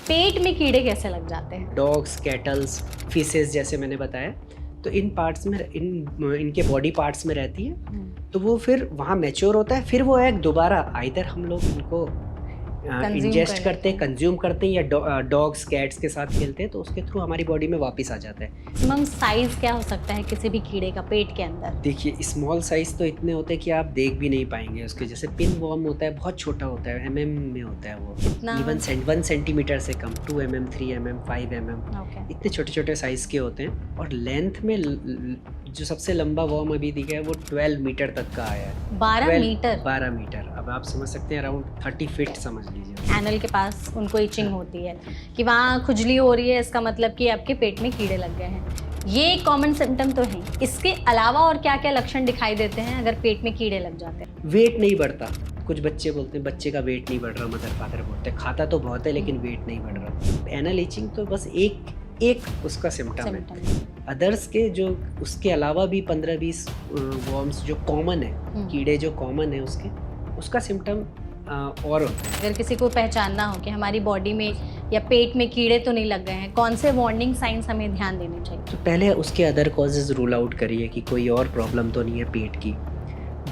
पेट में कीड़े कैसे लग जाते हैं? डॉग्स, कैटल्स, फिशेस जैसे मैंने बताया, तो इन पार्ट्स में इनके बॉडी पार्ट्स में रहती है। तो वो फिर वहाँ मैच्योर होता है, फिर वो एग दोबारा आइदर हम लोग इनको इंजेस्ट करते हैं, कंज्यूम करते हैं, या डॉग्स कैट्स के साथ खेलते हैं तो उसके थ्रू हमारी बॉडी में वापस आ जाता है। मैक्सिमम साइज क्या हो सकता है किसी भी कीड़े का पेट के अंदर? देखिए स्मॉल साइज तो इतने होते हैं कि आप देख भी नहीं पाएंगे उसके। जैसे पिन वॉर्म होता है, बहुत छोटा होता है, mm में होता है वो, इवन 1 सेंटीमीटर से कम, 2 mm, 3 mm, 5 mm, इतने छोटे छोटे साइज के होते हैं। और लेंथ में जो सबसे लंबा वॉर्म अभी दिखा है वो 12 मीटर तक का आया है। 12 मीटर। अब आप समझ सकते हैं, अराउंड 30 फीट समझ लीजिए। एनल के पास उनको इचिंग होती है कि वहाँ खुजली हो रही है, इसका मतलब कि आपके पेट में कीड़े लग गए हैं। ये एक कॉमन सिम्टम तो है। इसके अलावा और क्या क्या लक्षण दिखाई देते हैं अगर पेट में कीड़े लग जाते हैं? वेट नहीं बढ़ता। कुछ बच्चे बोलते हैं बच्चे का वेट नहीं बढ़ रहा, मदर फादर बोलते हैं खाता तो बहुत है लेकिन वेट नहीं बढ़ रहा। एनल इचिंग तो बस एक उसका सिम्टम है। अदर्स के जो उसके अलावा भी 15-20 वॉर्म्स जो कॉमन है, कीड़े जो कॉमन है उसका सिम्टम और होता है। अगर किसी को पहचानना हो कि हमारी बॉडी में या पेट में कीड़े तो नहीं लग गए हैं, कौन से वार्निंग साइंस हमें ध्यान देने चाहिए? तो पहले उसके अदर कॉजेज रूल आउट करिए कि कोई और प्रॉब्लम तो नहीं है पेट की।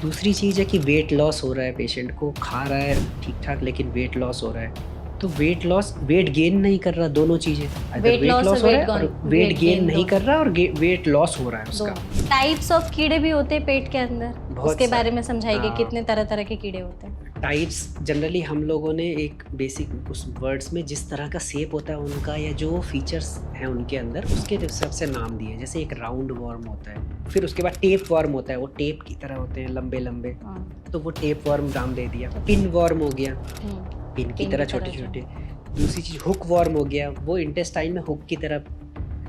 दूसरी चीज़ है कि वेट लॉस हो रहा है, पेशेंट को खा रहा है ठीक ठाक लेकिन वेट लॉस हो रहा है। तो वेट गेन नहीं कर रहा, दोनों चीज़ें, वेट लॉस हो रहा है और वेट गेन नहीं कर रहा और वेट लॉस हो रहा है उसका। टाइप्स ऑफ कीड़े भी होते हैं पेट के अंदर, उसके बारे में समझाइए। कितने तरह तरह के कीड़े होते हैं? टाइप्स जनरली हम लोगों ने एक बेसिक उस वर्ड्स में जिस तरह का शेप होता है उनका या जो फीचर्स हैं उनके अंदर उसके हिसाब से नाम दिए। जैसे एक राउंड वॉर्म होता है, फिर उसके बाद टेप वॉर्म होता है, वो टेप की तरह होते हैं लंबे लंबे, तो वो टेप वॉर्म नाम दे दिया। पिन वॉर्म हो गया, पिन की तरह छोटे छोटे। दूसरी चीज हुक वॉर्म हो गया, वो इंटेस्टाइन में हुक की तरह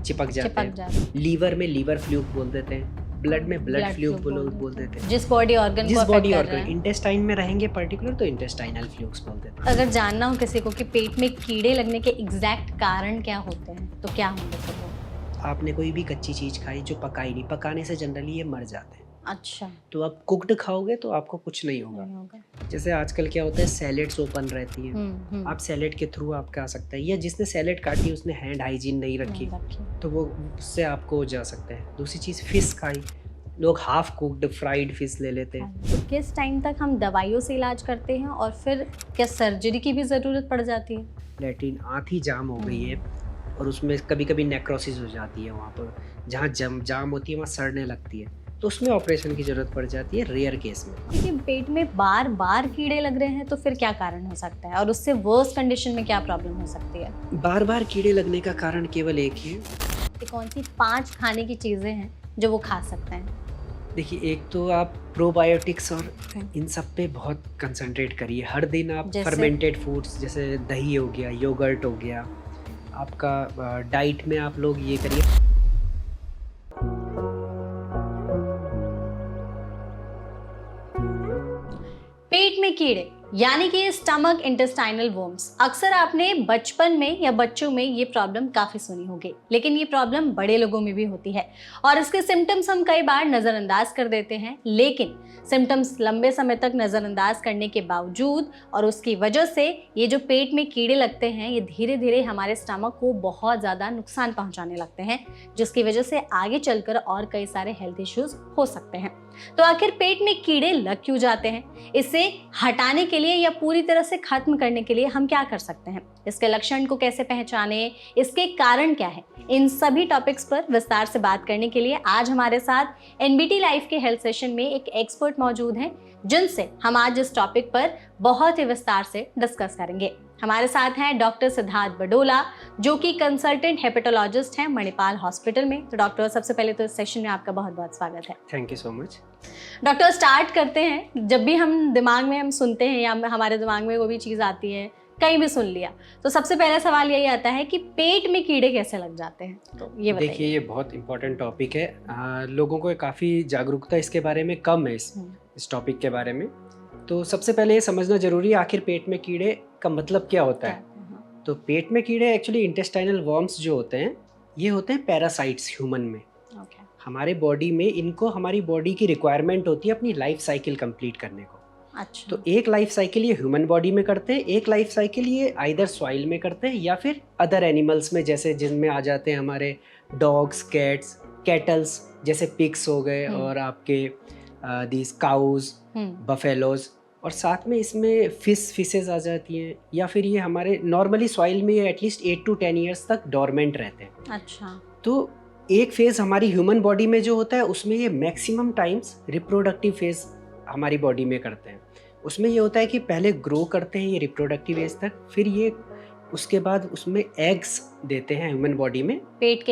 चिपक जाते हैं। लीवर में लीवर फ्लूक बोल देते हैं, ब्लड में ब्लड फ्लूक बोल देते हैं। जिस बॉडी ऑर्गन इंटेस्टाइन में रहेंगे पर्टिकुलर तो इंटेस्टाइनल फ्लूक्स बोल देते हैं। अगर जानना हो किसी को कि पेट में कीड़े लगने के एग्जैक्ट कारण क्या होते हैं तो क्या होंगे फिर वो? आपने कोई भी कच्ची चीज खाई जो पकाई नहीं, पकाने से जनरली ये मर जाते हैं। अच्छा। तो आप कुक्ड खाओगे तो आपको कुछ नहीं होगा। जैसे आजकल क्या होता है, सैलेड्स ओपन रहती है, आप सैलेड के थ्रू आपका आ सकता है, या जिसने सैलेड काटी उसने हैंड हाइजीन नहीं रखी तो वो उससे आपको जा सकता है। दूसरी चीज़ फिश खाई, लोग हाफ कुक्ड फ्राइड फिश ले लेते हैं। तो किस टाइम तक हम दवाइयों से इलाज करते हैं और फिर क्या सर्जरी की भी ज़रूरत पड़ जाती है? लैट्रिन आँख जाम हो गई है और उसमें कभी कभी नेक्रोसिस हो जाती है, वहाँ पर जहाँ जाम होती है वहाँ सड़ने लगती है, तो उसमें ऑपरेशन की जरूरत पड़ जाती है रेयर केस में। देखिए पेट में बार बार कीड़े लग रहे हैं तो फिर क्या कारण हो सकता है और उससे वर्स्ट कंडीशन में क्या प्रॉब्लम हो सकती है? बार बार कीड़े लगने का कारण केवल एक ही है। कौन सी 5 खाने की चीज़ें हैं जो वो खा सकते हैं? देखिए एक तो आप प्रोबायोटिक्स और इन सब पे बहुत कंसंट्रेट करिए। हर दिन आप फर्मेंटेड फूड्स जैसे दही हो गया, योगर्ट हो गया, आपका डाइट में आप लोग ये करिए। पेट में कीड़े यानी कि स्टमक इंटेस्टाइनल वर्म्स, अक्सर आपने बचपन में या बच्चों में ये प्रॉब्लम काफी सुनी होगी, लेकिन ये प्रॉब्लम बड़े लोगों में भी होती है और इसके सिम्टम्स हम कई बार नजरअंदाज कर देते हैं। लेकिन सिम्टम्स लंबे समय तक नजरअंदाज करने के बावजूद और उसकी वजह से ये जो पेट में कीड़े लगते हैं ये धीरे धीरे हमारे स्टमक को बहुत ज़्यादा नुकसान पहुंचाने लगते हैं, जिसकी वजह से आगे चलकर और कई सारे हेल्थ इश्यूज हो सकते हैं। तो आखिर पेट में कीड़े लग क्यों जाते हैं, इसे हटाने के लिए या पूरी तरह से खत्म करने के लिए हम क्या कर सकते हैं, इसके लक्षण को कैसे पहचाने, इसके कारण क्या है, इन सभी टॉपिक्स पर विस्तार से बात करने के लिए आज हमारे साथ एनबीटी लाइफ के हेल्थ सेशन में एक एक्सपर्ट मौजूद हैं, जिनसे हम आज इस टॉपिक पर बहुत ही विस्तार से डिस्कस करेंगे। हमारे साथ हैं डॉक्टर सिद्धार्थ बडोला, जो कि कंसल्टेंट हेपेटोलॉजिस्ट हैं मणिपाल हॉस्पिटल में। तो डॉक्टर सबसे पहले तो इस सेशन में आपका बहुत बहुत स्वागत है। Thank you so much. Doctor start करते हैं। जब भी हम दिमाग में हम सुनते हैं या हमारे दिमाग में कोई भी चीज़ आती है, कहीं भी सुन लिया, तो सबसे पहला सवाल यही आता है कि पेट में कीड़े कैसे लग जाते हैं, तो ये बताइए। देखिए ये बहुत इंपॉर्टेंट टॉपिक है, लोगों को काफ़ी जागरूकता इसके बारे में कम है, इस टॉपिक के बारे में। तो सबसे पहले ये समझना जरूरी है आखिर पेट में कीड़े का मतलब क्या होता है। तो पेट में कीड़े एक्चुअली इंटेस्टाइनल वर्म्स जो होते हैं ये होते हैं पैरासाइट्स ह्यूमन में। हमारे बॉडी में इनको हमारी बॉडी की रिक्वायरमेंट होती है अपनी लाइफ साइकिल कंप्लीट करने को। अच्छा। तो एक लाइफ साइकिल ये ह्यूमन बॉडी में करते हैं, एक लाइफ साइकिल ये आइदर सॉइल में करते हैं या फिर अदर एनिमल्स में, जैसे जिनमें आ जाते हैं हमारे डॉग्स, कैट्स, कैटल्स, जैसे पिग्स हो गए और आपके दीज काउज, बफेलोज, और साथ में इसमें फिशेस आ जाती हैं, या फिर ये हमारे नॉर्मली सॉइल में एटलीस्ट 8 to 10 ईयर्स तक डोरमेंट रहते हैं। अच्छा। तो एक फेज हमारी ह्यूमन बॉडी में जो होता है उसमें ये मैक्सिमम टाइम्स रिप्रोडक्टिव फेज हमारी बॉडी में करते हैं। उसमें ये होता है कि पहले ग्रो करते हैं ये रिप्रोडक्टिव एज तक, फिर ये उसके बाद उसमें एग्स देते हैं ह्यूमन बॉडी में, पेट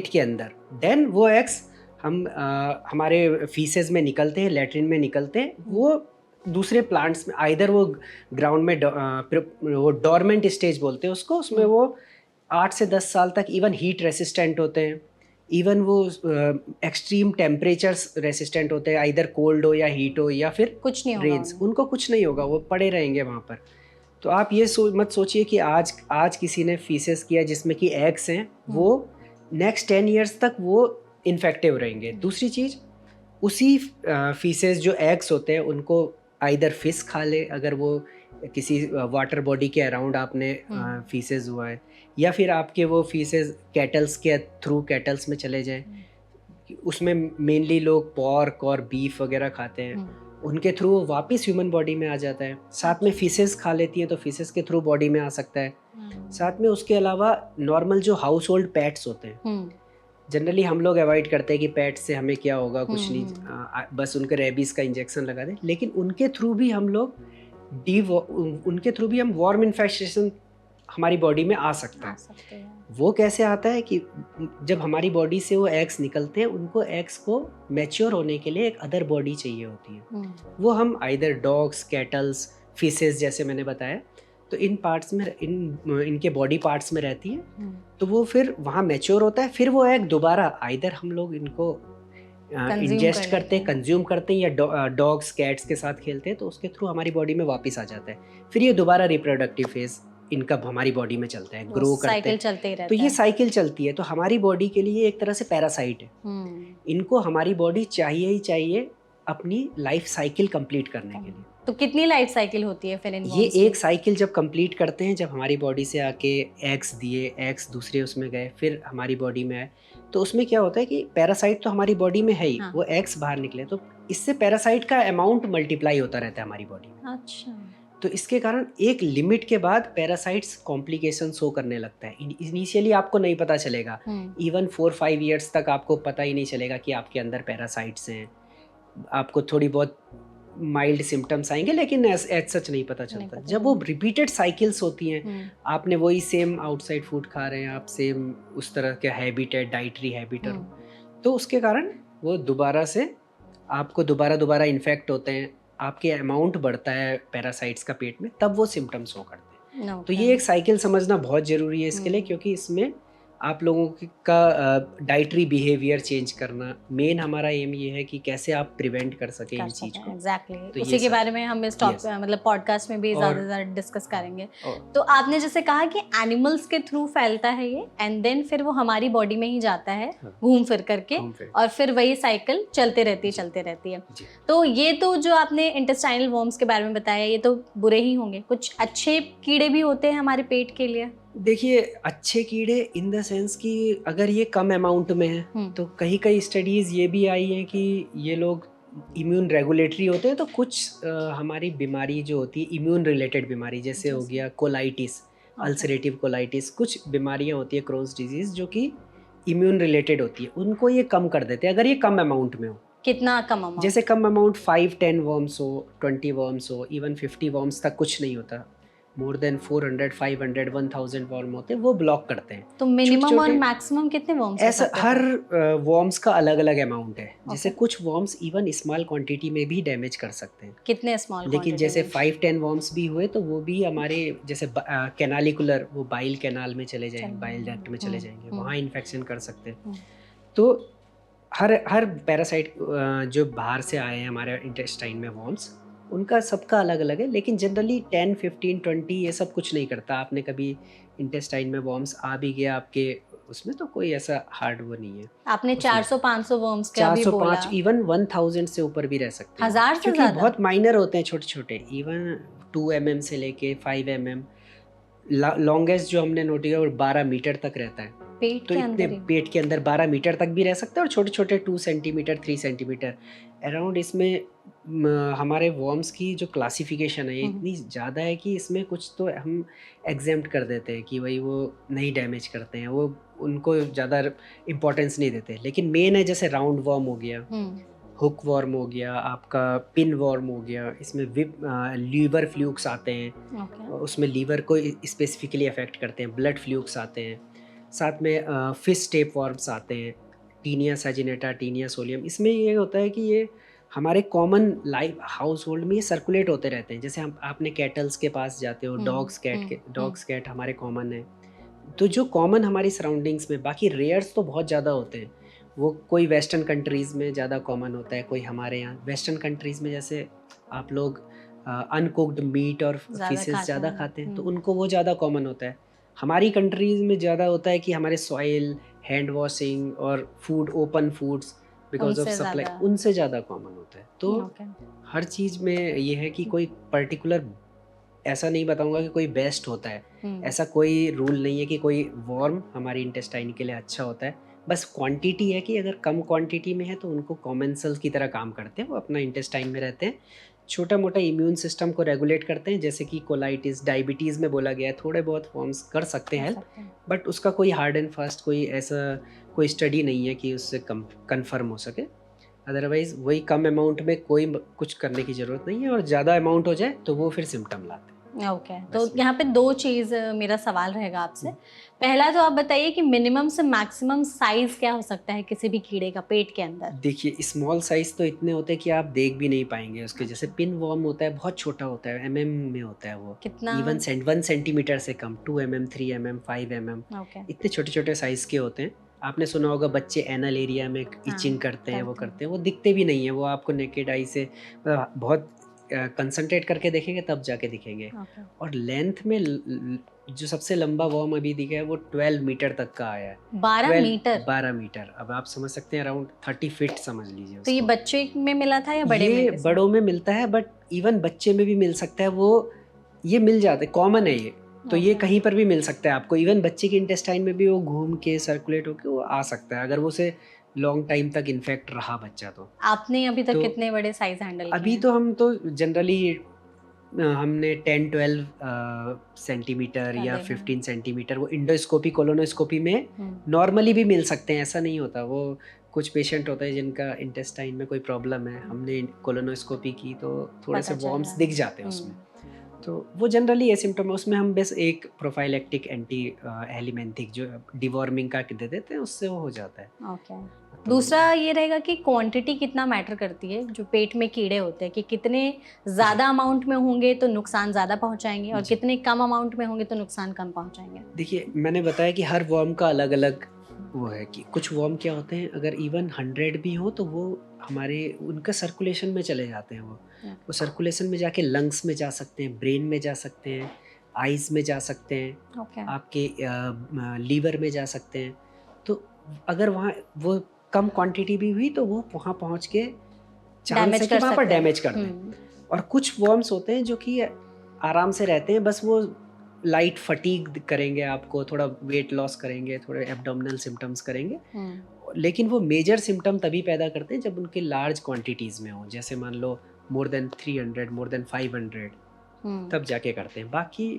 के अंदर। देन वो एग्स हमारे फीसेस में निकलते हैं, लैट्रिन में निकलते हैं, वो दूसरे प्लांट्स में, आइदर वो ग्राउंड में वो डोरमेंट स्टेज बोलते हैं उसको, उसमें वो 8 से 10 साल तक इवन हीट रेसिस्टेंट होते हैं, इवन वो एक्सट्रीम टेम्परेचर्स रेसिस्टेंट होते हैं, आइदर कोल्ड हो या हीट हो या फिर कुछ नहीं रेन्स, उनको कुछ नहीं होगा, वो पड़े रहेंगे वहाँ पर। तो आप ये मत सोचिए कि आज किसी ने फीसेस किया जिसमें कि एग्स हैं, वो नेक्स्ट 10 ईयर्स तक वो इन्फेक्टिव रहेंगे। दूसरी चीज़, उसी फीसेस जो एग्स होते हैं उनको आइदर फिश खा ले, अगर वो किसी वाटर बॉडी के अराउंड आपने फीसेस हुआ है, या फिर आपके वो फीसेस कैटल्स के थ्रू कैटल्स में चले जाए, उसमें मेनली लोग पॉर्क और बीफ वगैरह खाते हैं, उनके थ्रू वो वापस ह्यूमन बॉडी में आ जाता है। साथ में फिशेस खा लेती हैं तो फिशेस के थ्रू बॉडी में आ सकता है। साथ में उसके अलावा नॉर्मल जो हाउस होल्ड पेट्स होते हैं, जनरली हम लोग अवॉइड करते हैं कि पेट्स से हमें क्या होगा, कुछ नहीं, बस उनके रेबीज का इंजेक्शन लगा दें, लेकिन उनके थ्रू भी हम वार्म इन्फेक्शन हमारी बॉडी में आ सकता है। वो कैसे आता है कि जब हमारी बॉडी से वो एग्स निकलते हैं, उनको एग्स को मैच्योर होने के लिए एक अदर बॉडी चाहिए होती है, वो हम आइदर डॉग्स, कैटल्स, फिशेस जैसे मैंने बताया, तो इन पार्ट्स में इनके बॉडी पार्ट्स में रहती है। तो वो फिर वहाँ मैच्योर होता है, फिर वो एग दोबारा आइदर हम लोग इनको इंजेस्ट करते हैं, कंज्यूम करते हैं, या डॉग्स, कैट्स के साथ खेलते हैं, तो उसके थ्रू हमारी बॉडी में वापस आ जाता है। फिर ये दोबारा रिप्रोडक्टिव फेज इनका हमारी बॉडी में चलता है, ग्रो करते हैं, चलते ही रहता तो ये साइकिल चलती है। तो हमारी बॉडी के लिए एक तरह से पैरासाइट है, इनको हमारी बॉडी चाहिए ही चाहिए अपनी लाइफ साइकिल कंप्लीट करने के लिए। तो कितनी लाइफ साइकिल होती है फिर इन ये एक साइकिल जब कंप्लीट करते हैं, जब हमारी बॉडी से आके एग्स दिए, एग्स दूसरे उसमें गए, फिर हमारी बॉडी में आए, तो उसमें क्या होता है कि पैरासाइट तो हमारी बॉडी में है ही, वो एग्स बाहर निकले, तो इससे पैरासाइट का अमाउंट मल्टीप्लाई होता रहता है हमारी बॉडी में। अच्छा। तो इसके कारण एक लिमिट के बाद पैरासाइट्स कॉम्प्लिकेशन शो करने लगता है। इनिशियली आपको नहीं पता चलेगा, इवन 4-5 ईयर्स तक आपको पता ही नहीं चलेगा कि आपके अंदर पैरासाइट्स हैं। आपको थोड़ी बहुत माइल्ड सिम्टम्स आएंगे, लेकिन एज सच नहीं पता चलता। जब वो रिपीटेड साइकिल्स होती हैं, आपने वही सेम आउटसाइड फूड खा रहे हैं, आप सेम उस तरह का हैबिट है, डाइटरी हैबिट है, तो उसके कारण वो आपको दोबारा इन्फेक्ट होते हैं, आपके अमाउंट बढ़ता है पैरासाइट्स का पेट में, तब वो सिम्टम्स शो करते हैं। तो ये एक साइकिल समझना बहुत ज़रूरी है इसके लिए, क्योंकि इसमें आप लोगों का डाइटरी बिहेवियर चेंज करना मेन हमारा एम ये है कि कैसे आप प्रिवेंट कर सके इन चीज को। एग्जैक्टली, तो उसी के बारे में हम इस मतलब पॉडकास्ट में भी ज़्यादा डिस्कस करेंगे। तो आपने जैसे कहा कि एनिमल्स के थ्रू फैलता है ये, एंड देन फिर वो हमारी बॉडी में ही जाता है घूम फिर करके, और फिर वही साइकिल चलते रहती है। तो ये तो जो आपने इंटेस्टाइनल वर्म्स के बारे में बताया, ये तो बुरे ही होंगे, कुछ अच्छे कीड़े भी होते हैं हमारे पेट के लिए? देखिए, अच्छे कीड़े इन द सेंस कि अगर ये कम अमाउंट में है, तो कई स्टडीज़ ये भी आई हैं कि ये लोग इम्यून रेगुलेटरी होते हैं। तो कुछ हमारी बीमारी जो होती है इम्यून रिलेटेड बीमारी, जैसे हो गया कोलाइटिस, अल्सरेटिव कोलाइटिस, कुछ बीमारियां होती है क्रोन्स डिजीज़ जो कि इम्यून रिलेटेड होती है, उनको ये कम कर देते हैं अगर ये कम अमाउंट में हो। कितना कम अमाउंट? जैसे कम अमाउंट 5-10 वर्म्स हो, 20 वर्म्स हो, इवन 50 वर्म्स तक कुछ नहीं होता। मोर देन 400, 500, 1000 वर्म होते हैं, वो ब्लॉक करते हैं। तो मिनिमम और मैक्सिमम कितने वर्म्स? ऐसा हर वर्म्स का अलग अलग अमाउंट है। जैसे कुछ वर्म्स इवन स्मॉल क्वांटिटी में भी डैमेज कर सकते हैं। कितने स्मॉल? लेकिन जैसे 5-10 वर्म्स भी हुए तो वो भी हमारे जैसे कैनालिकुलर, वो बाइल कैनाल में चले जाएंगे, बाइल डक्ट में चले जाएंगे, वहाँ इन्फेक्शन कर सकते हैं। तो हर पैरासाइट जो बाहर से आए हैं हमारे इंटेस्टाइन में वर्म्स, उनका सबका अलग अलग है। लेकिन जनरली 10, 15, 20 ये सब कुछ नहीं करता। आपने कभी इंटेस्टाइन में वर्म्स आ भी गया आपके उसमें तो कोई ऐसा हार्ड वो नहीं है। आपने उसमें 400-500 वर्म्स का भी बोला। 405 इवन 1000 से ऊपर भी रह सकते हैं, 1000 से क्योंकि ज्यादा? बहुत माइनर होते हैं, छोटे छोटे, इवन 2 mm से लेके 5 mm। लॉन्गेस्ट जो हमने नोट किया वो 12 मीटर तक रहता है। पेट तो के इतने अंदर ही? पेट के अंदर 12 मीटर तक भी रह सकता है, और छोटे छोटे 2 सेंटीमीटर 3 सेंटीमीटर अराउंड। इसमें हमारे वॉर्म्स की जो क्लासिफिकेशन है ये इतनी ज़्यादा है कि इसमें कुछ तो हम एग्जेम्प्ट कर देते हैं कि भाई वो नहीं डैमेज करते हैं, वो उनको ज़्यादा इम्पोर्टेंस नहीं देते। लेकिन मेन है जैसे राउंड वॉर्म हो गया, हुक वॉर्म हो गया, आपका पिन वॉर्म हो गया, इसमें लीवर फ्लूक्स आते हैं, ओके। उसमें लीवर को स्पेसिफिकली अफेक्ट करते हैं, ब्लड फ्लूक्स आते हैं, साथ में फिश टेप वॉर्म्स आते हैं, टीनिया सैजिनेटा, टीनिया सोलियम। इसमें ये होता है कि ये हमारे कॉमन लाइफ हाउस होल्ड में ये सर्कुलेट होते रहते हैं। जैसे हम आपने कैटल्स के पास जाते हो, डॉग्स कैट हमारे कॉमन है। तो जो कॉमन हमारी सराउंडिंग्स में, बाकी रेयर्स तो बहुत ज़्यादा होते हैं। वो कोई वेस्टर्न कंट्रीज़ में ज़्यादा कॉमन होता है, कोई हमारे यहाँ वेस्टर्न कंट्रीज़ में जैसे आप लोग अनकुक्ड मीट और फिशेस ज़्यादा खाते हैं, तो उनको वो ज़्यादा कॉमन होता है। हमारी कंट्रीज़ में ज़्यादा होता है कि हमारे सॉइल, हैंड वॉशिंग और food, open foods because of supply, उनसे ज़्यादा कॉमन होता है। तो हर चीज़ में ये है कि कोई पर्टिकुलर ऐसा नहीं बताऊंगा कि कोई बेस्ट होता है, ऐसा कोई रूल नहीं है कि कोई वॉर्म हमारी इंटेस्टाइन के लिए अच्छा होता है। बस क्वांटिटी है कि अगर कम क्वांटिटी में है तो उनको कॉमेंसल्स की तरह काम करते हैं, वो अपना इंटेस्टाइन में रहते हैं, छोटा मोटा इम्यून सिस्टम को रेगुलेट करते हैं। जैसे कि कोलाइटिस, डायबिटीज़ में बोला गया है, थोड़े बहुत फॉर्म्स कर सकते हैं हेल्प, बट उसका कोई हार्ड एंड फास्ट कोई ऐसा कोई स्टडी नहीं है कि उससे कन्फर्म हो सके। अदरवाइज वही कम अमाउंट में कोई कुछ करने की ज़रूरत नहीं है, और ज़्यादा अमाउंट हो जाए तो वो फिर सिम्टम लाते हैं। ओके तो यहाँ पे दो चीज़ मेरा सवाल रहेगा आपसे। पहला तो आप बताइए कि मिनिमम से मैक्सिमम साइज क्या हो सकता है किसी भी कीड़े का पेट के अंदर? देखिए स्मॉल साइज तो इतने होते हैं कि आप देख भी नहीं पाएंगे उसके। जैसे पिन वॉर्म होता है, बहुत छोटा होता है, mm में होता है वो, कितना? इवन 1 सेंटीमीटर से कम, 2 mm 3 mm 5 mm, इतने छोटे छोटे साइज के होते हैं। आपने सुना होगा बच्चे एनल एरिया में इचिंग करते हैं, वो करते हैं, वो दिखते भी नहीं है, वो आपको नेकेड आई से बहुत कंसंट्रेट करके देखेंगे तब जाके दिखेंगे। और लेंथ में जो सबसे लंबा वॉर्म अभी दिखा है वो 12 मीटर तक का आया है। 12 मीटर। अब आप समझ सकते हैं, अराउंड 30 फीट समझ लीजिए। तो ये बच्चे में मिला था या बड़े में? ये बड़ों में मिलता है, बट इवन बच्चे में भी मिल सकता है, वो ये मिल जाता है, कॉमन है ये। तो ये कहीं पर भी मिल सकता है आपको, इवन बच्चे के इंटेस्टाइन में भी वो घूम के सर्कुलेट होके वो आ सकता है, अगर वो से लॉन्ग टाइम तक इन्फेक्ट रहा बच्चा। तो आपने अभी तक कितने बड़े साइज हैंडल किए? अभी तो हम तो जनरली हमने 10-12 सेंटीमीटर या 15 सेंटीमीटर वो इंडोस्कोपी कोलोनोस्कोपी में नॉर्मली भी मिल सकते हैं, ऐसा नहीं होता। वो कुछ पेशेंट होता है जिनका इंटेस्टाइन में कोई प्रॉब्लम है, हमने कोलोनोस्कोपी की तो थोड़े से वॉर्म्स दिख जाते हैं उसमें, तो वो जनरली एसिम्प्टोम है। उसमें हम बस एक प्रोफाइलेक्टिक एंटी हेलिमेंथिक जो डिवॉर्मिंग का दे देते हैं, उससे वो हो जाता है। ओके। दूसरा ये रहेगा कि क्वांटिटी कितना मैटर करती है। जो पेट में कीड़े होते हैं कि कितने ज़्यादा अमाउंट में होंगे तो नुकसान ज़्यादा पहुंचाएंगे, और कितने कम अमाउंट में होंगे तो नुकसान कम पहुंचाएंगे। देखिए मैंने बताया कि हर वॉर्म का अलग अलग वो है कि कुछ वॉर्म क्या होते हैं, अगर इवन 100 भी हो तो वो हमारे उनका सर्कुलेशन में चले जाते हैं, वो सर्कुलेशन में जाके लंग्स में जा सकते हैं, ब्रेन में जा सकते हैं, आइज़ में जा सकते हैं, आपके लीवर में जा सकते हैं। तो अगर वहाँ वो कम क्वांटिटी भी हुई तो वो वहाँ पहुँच के चांस है कि वहाँ पर डैमेज कर दें। और कुछ वॉर्म्स होते हैं जो कि आराम से रहते हैं, बस वो लाइट फटीग करेंगे आपको, थोड़ा वेट लॉस करेंगे, थोड़े एब्डोमिनल सिम्टम्स करेंगे, लेकिन वो मेजर सिम्टम तभी पैदा करते हैं जब उनके लार्ज क्वांटिटीज़ में हो। जैसे मान लो मोर देन 300, मोर देन 500, तब जाके करते हैं। बाकी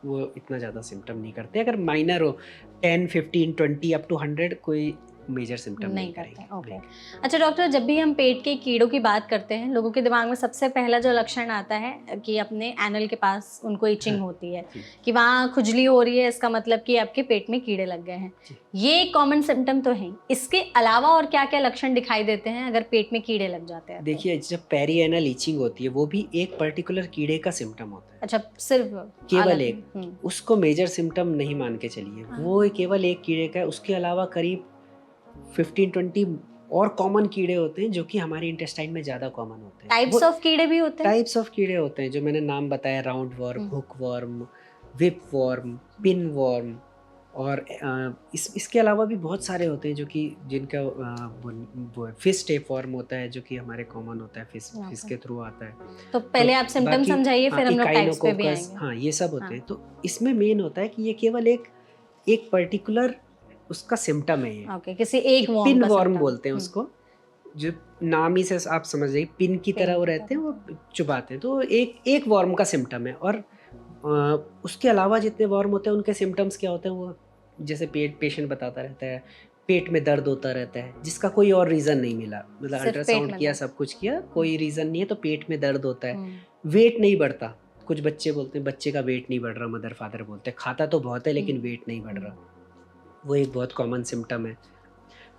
वो इतना ज़्यादा सिम्टम नहीं करते। अगर माइनर हो 10, 15, 20 अप टू 100 कोई मेजर सिम्टम नहीं करते। ओके। अच्छा डॉक्टर, जब भी हम पेट के कीड़ों की बात करते हैं, लोगों के दिमाग में सबसे पहला जो लक्षण आता है कि अपने एनल के पास उनको इचिंग होती है, कि वहाँ खुजली हो रही है, इसका मतलब कि आपके पेट में कीड़े लग गए हैं। ये एक कॉमन सिम्टम तो है। इसके अलावा और क्या क्या लक्षण दिखाई देते हैं अगर पेट में कीड़े लग जाते हैं? देखिए जब पेरी एनल इचिंग होती है वो भी एक पर्टिकुलर कीड़े का सिम्टम होता है। अच्छा, सिर्फ केवल एक, उसको मेजर सिम्टम नहीं मान के चलिए, वो केवल एक कीड़े का है। उसके अलावा करीब 15-20 और कॉमन कीड़े होते हैं जो कि हमारे इंटेस्टाइन में ज़्यादा कॉमन होते हैं। टाइप्स ऑफ कीड़े भी होते हैं? टाइप्स ऑफ कीड़े होते हैं जो मैंने नाम बताया, roundworm, hookworm, whipworm, pinworm, और इसके अलावा भी बहुत सारे होते हैं जो कि जिनका वो फिश टेप फॉर्म होता है जो कि हमारे कॉमन होता है, फिश के थ्रू आता है। तो पहले आप सिम्टम बाकी समझाइए, हाँ, फिर हम लोग टाइप्स पे भी इकाइनोकोकस, आएंगे। हाँ ये सब होते हाँ। हैं। तो इसमें मेन होता है कि ये केवल एक पर्टिकुलर उसका सिम्टम है। ये ओके, किसी एक वॉर्म पिन का वॉर्म सिम्टम। बोलते हैं उसको, जो नाम ही से आप समझ जाइए, पिन की तरह वो रहते हैं, वो चुभाते हैं। तो एक वॉर्म का सिम्टम है। और उसके अलावा जितने वॉर्म होते हैं उनके सिम्टम्स क्या होते हैं, वो जैसे पेशेंट बताता रहता है, पेट में दर्द होता रहता है जिसका कोई और रीज़न नहीं मिला, मतलब सिर्फ पेट अल्ट्रासाउंड में किया, दर्द। सब कुछ किया, कोई रीज़न नहीं है, तो पेट में दर्द होता है। वेट नहीं बढ़ता, कुछ बच्चे बोलते हैं बच्चे का वेट नहीं बढ़ रहा, मदर फादर बोलते हैं खाता तो बहुत है लेकिन वेट नहीं बढ़ रहा, वो एक बहुत कॉमन सिम्टम है।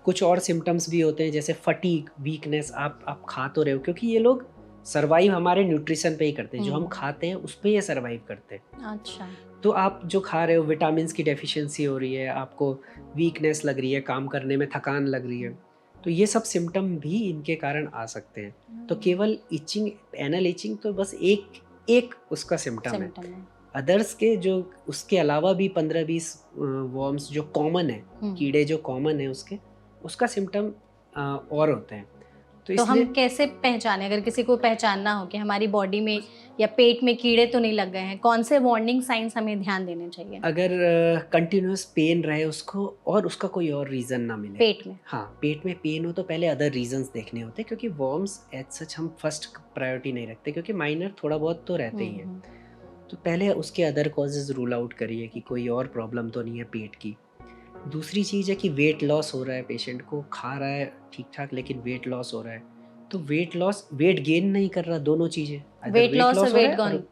कुछ और सिम्टम्स भी होते हैं जैसे फटीग, वीकनेस, आप खा तो रहे हो, क्योंकि ये लोग सर्वाइव हमारे न्यूट्रिशन पे ही करते हैं, जो हम खाते हैं उस पे ये सर्वाइव करते हैं। अच्छा। तो आप जो खा रहे हो, विटामिन की डेफिशिएंसी हो रही है, आपको वीकनेस लग रही है, काम करने में थकान लग रही है, तो ये सब सिम्टम भी इनके कारण आ सकते हैं। तो केवल इचिंग, एनल इचिंग तो बस एक उसका सिम्टम है। अदर्स के जो उसके अलावा भी 15-20 वॉर्म्स जो कॉमन है, कीड़े जो कॉमन है उसका सिम्टम और होते हैं। तो हम कैसे पहचाने, अगर किसी को पहचानना हो कि हमारी बॉडी में या पेट में कीड़े तो नहीं लग गए हैं, कौन से वार्निंग साइंस हमें ध्यान देने चाहिए? अगर कंटिन्यूस पेन रहे उसको और उसका कोई और रीज़न ना मिले पेट में, हाँ पेट में पेन हो, तो पहले अदर रीजंस देखने होते हैं, क्योंकि वॉर्म्स एज सच हम फर्स्ट प्रायोरिटी नहीं रखते, क्योंकि माइनर थोड़ा बहुत तो रहते ही हैं। तो पहले उसके अदर कॉजेज रूल आउट करिए कि कोई और प्रॉब्लम तो नहीं है पेट की। दूसरी चीज़ है कि वेट लॉस हो रहा है, पेशेंट को खा रहा है ठीक ठाक लेकिन वेट लॉस हो रहा है। तो वेट गेन नहीं कर रहा, दोनों चीज़ें, वेट लॉस और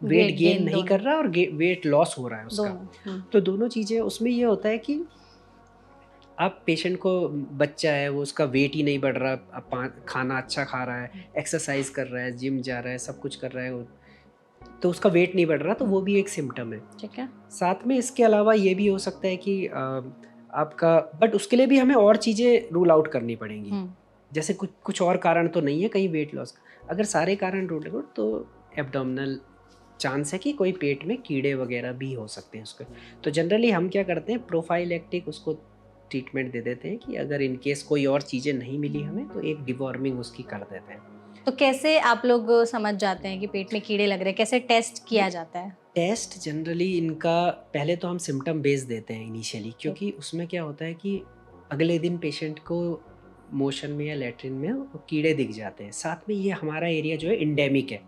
वेट गेन नहीं कर रहा और वेट लॉस हो रहा है उसका। तो दोनों चीज़ें, उसमें ये होता है कि आप पेशेंट को, बच्चा है वो, उसका वेट ही नहीं बढ़ रहा, अब खाना अच्छा खा रहा है, एक्सरसाइज कर रहा है, जिम जा रहा है, सब कुछ कर रहा है, तो उसका वेट नहीं बढ़ रहा, तो वो भी एक सिम्टम है। ठीक है। साथ में इसके अलावा ये भी हो सकता है कि आपका, बट उसके लिए भी हमें और चीज़ें रूल आउट करनी पड़ेंगी। जैसे कुछ और कारण तो नहीं है कहीं वेट लॉस का। अगर सारे कारण रूल आउट, तो एब्डोमिनल चांस है कि कोई पेट में कीड़े वगैरह भी हो सकते हैं उसके। तो जनरली हम क्या करते हैं, प्रोफाइलैक्टिक उसको ट्रीटमेंट दे देते हैं कि अगर इन केस कोई और चीज़ें नहीं मिली हमें, तो एक डिवॉर्मिंग उसकी कर देते हैं। तो कैसे आप लोग समझ जाते हैं कि पेट में कीड़े लग रहे हैं, कैसे टेस्ट किया जाता है? टेस्ट जनरली इनका, पहले तो हम सिम्टम बेस देते हैं इनिशियली, क्योंकि उसमें क्या होता है कि अगले दिन पेशेंट को मोशन में या लेटरिन में कीड़े दिख जाते हैं। साथ में ये हमारा एरिया जो है इंडेमिक है।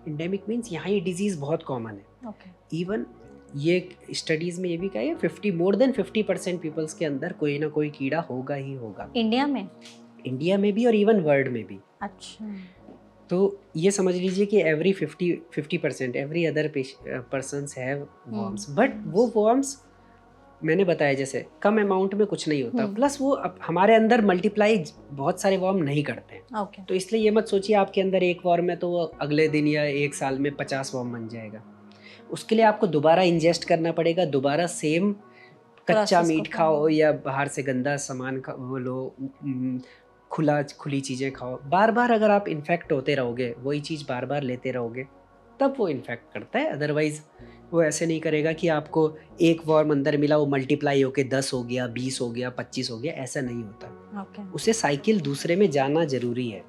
इंडेमिक मीन्स यहाँ ये डिजीज़ बहुत कॉमन है। इवन ये स्टडीज़ में ये भी कहा है, मोर देन 50% पीपल्स के अंदर कोई ना कोई कीड़ा होगा ही होगा। इंडिया में भी और इवन वर्ल्ड में भी। अच्छा। तो ये समझ लीजिए कि every 50% every other persons have worms, but वो वॉर्म्स मैंने बताया जैसे कम अमाउंट में कुछ नहीं होता, प्लस वो हमारे अंदर मल्टीप्लाई बहुत सारे वॉर्म नहीं करते हैं। तो इसलिए ये मत सोचिए आपके अंदर एक वॉर्म है तो वो अगले दिन या एक साल में 50 वॉर्म बन जाएगा। उसके लिए आपको दोबारा इंजेस्ट करना पड़ेगा, दोबारा सेम कच्चा मीट खाओ या बाहर से गंदा सामान वो लो, खुली चीज़ें खाओ। बार बार अगर आप इन्फेक्ट होते रहोगे, वही चीज़ बार बार लेते रहोगे, तब वो इन्फेक्ट करता है। अदरवाइज वो ऐसे नहीं करेगा कि आपको एक वॉर्म अंदर मिला वो मल्टीप्लाई होके 10 हो गया, 20 हो गया, 25 हो गया, ऐसा नहीं होता। उसे साइकिल दूसरे में जाना जरूरी है।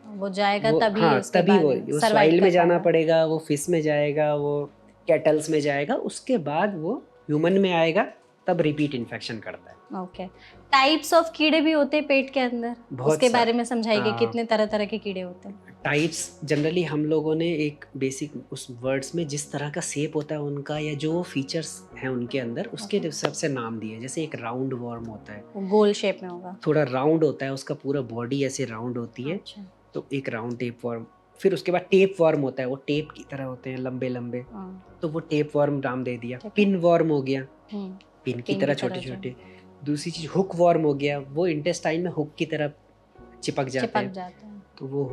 वो जाएगा तभी, हाँ तभी वो सॉइल में जाना पड़ेगा, वो फिश में जाएगा, वो कैटल्स में जाएगा, उसके बाद वो ह्यूमन में आएगा, तब रिपीट इन्फेक्शन करता है। ओके। टाइप्स ऑफ कीड़े भी होते हैं पेट के अंदर, उसके बारे में समझाइए, कितने तरह तरह के कीड़े होते हैं? टाइप्स जनरली हम लोगों ने एक बेसिक उस वर्ड्स में जिस तरह का शेप होता है उनका, या जो फीचर्स हैं उनके अंदर, उसके हिसाब से नाम दिए। जैसे एक राउंड वॉर्म होता है, वो गोल शेप में होगा, थोड़ा राउंड होता है, उसका पूरा बॉडी ऐसे राउंड होती है। अच्छा। तो एक राउंड टेप वॉर्म। फिर उसके बाद टेप वॉर्म होता है, वो टेप की तरह होते हैं, लंबे लंबे, तो वो टेप वॉर्म नाम दे दिया। पिन वॉर्म हो गया, पिन की तरह छोटे छोटे। दूसरी चीज हुक वॉर्म हो गया, वो इंटेस्टाइन में हुक की तरह चिपक जाते हैं, तो वो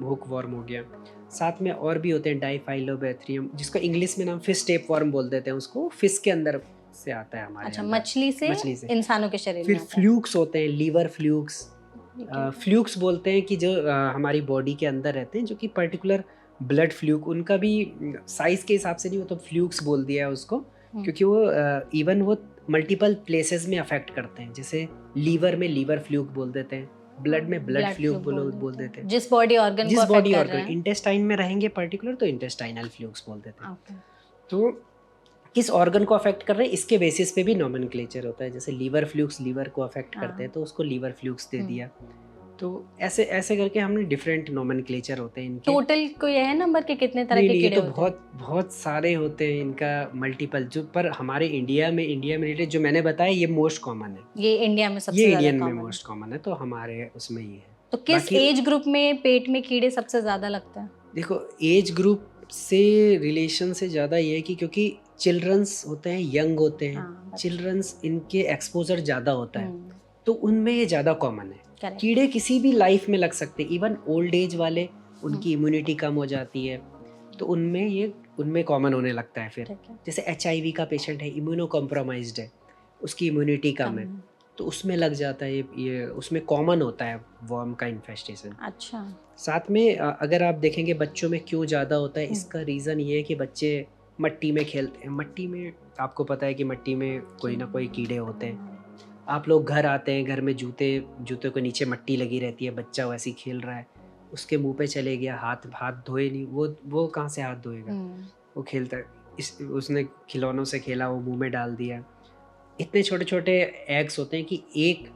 हुक वॉर्म हो गया। साथ में और भी होते हैं, डाइफाइलोबैथरियम, जिसको इंग्लिश में नाम फिश टेप वॉर्म बोल देते हैं, उसको फिश के अंदर से आता है हमारे। अच्छा, मछली से इंसानों के शरीर में। फिर फ्लूक्स होते हैं, लीवर फ्लूक्स। फ्लूक्स बोलते हैं कि जो हमारी बॉडी के अंदर रहते हैं, जो कि पर्टिकुलर ब्लड फ्लूक, उनका भी साइज के हिसाब से नहीं हो, तो फ्लूक्स बोल दिया है उसको, क्योंकि वो इवन वो मल्टीपल प्लेसेस में अफेक्ट करते हैं। जैसे लीवर में लीवर फ्लूक बोल देते हैं, ब्लड में ब्लड फ्लूक बोल देते हैं। जिस बॉडी ऑर्गन को अफेक्ट कर रहे हैं, इंटेस्टाइन में रहेंगे पर्टिकुलर तो इंटेस्टाइनल फ्लूक्स बोल देते हैं। Okay. तो किस ऑर्गन को अफेक्ट कर रहे हैं इसके बेसिस पे भी नोमेनक्लेचर होता है। जैसे लीवर फ्लूक्स लीवर को अफेक्ट करते हैं तो उसको लीवर फ्लूक्स दे दिया। तो ऐसे ऐसे करके हमने डिफरेंट नोमेनक्लेचर होते हैं इनके। टोटल कोई है नंबर के कितने तरह के कीड़े तो होते बहुत बहुत सारे होते हैं इनका, मल्टीपल। जो पर हमारे इंडिया में रिलेटेड जो मैंने बताया ये मोस्ट कॉमन है। ये इंडिया में सबसे ये ज्यादा इंडियन में common है। मोस्ट कॉमन है, तो हमारे उसमें ये है। तो किस एज ग्रुप में पेट में कीड़े सबसे ज्यादा लगते हैं? देखो एज ग्रुप से रिलेशन से ज़्यादा ये है कि क्योंकि चिल्ड्रंस होते हैं, यंग होते हैं, चिल्ड्रंस इनके एक्सपोजर ज़्यादा होता है तो उनमें ये ज़्यादा कॉमन है। कीड़े किसी भी लाइफ में लग सकते हैं, इवन ओल्ड एज वाले उनकी इम्यूनिटी कम हो जाती है तो उनमें कॉमन होने लगता है। फिर जैसे HIV का पेशेंट है, इम्यूनो कॉम्प्रोमाइज्ड है, उसकी इम्यूनिटी कम है तो उसमें लग जाता है ये उसमें कॉमन होता है वर्म का इन्फेस्टेशन। अच्छा। साथ में अगर आप देखेंगे बच्चों में क्यों ज़्यादा होता है, इसका रीज़न ये है कि बच्चे मट्टी में खेलते हैं। मट्टी में आपको पता है कि मट्टी में कोई ना कोई कीड़े होते हैं। आप लोग घर आते हैं, घर में जूते के नीचे मट्टी लगी रहती है, बच्चा वैसे ही खेल रहा है, उसके मुंह पे चले गया, हाथ धोए नहीं, वो कहाँ से हाथ धोएगा, वो खेलता है, उसने खिलौनों से खेला, वो मुंह में डाल दिया। इतने छोटे छोटे एग्स होते हैं कि एक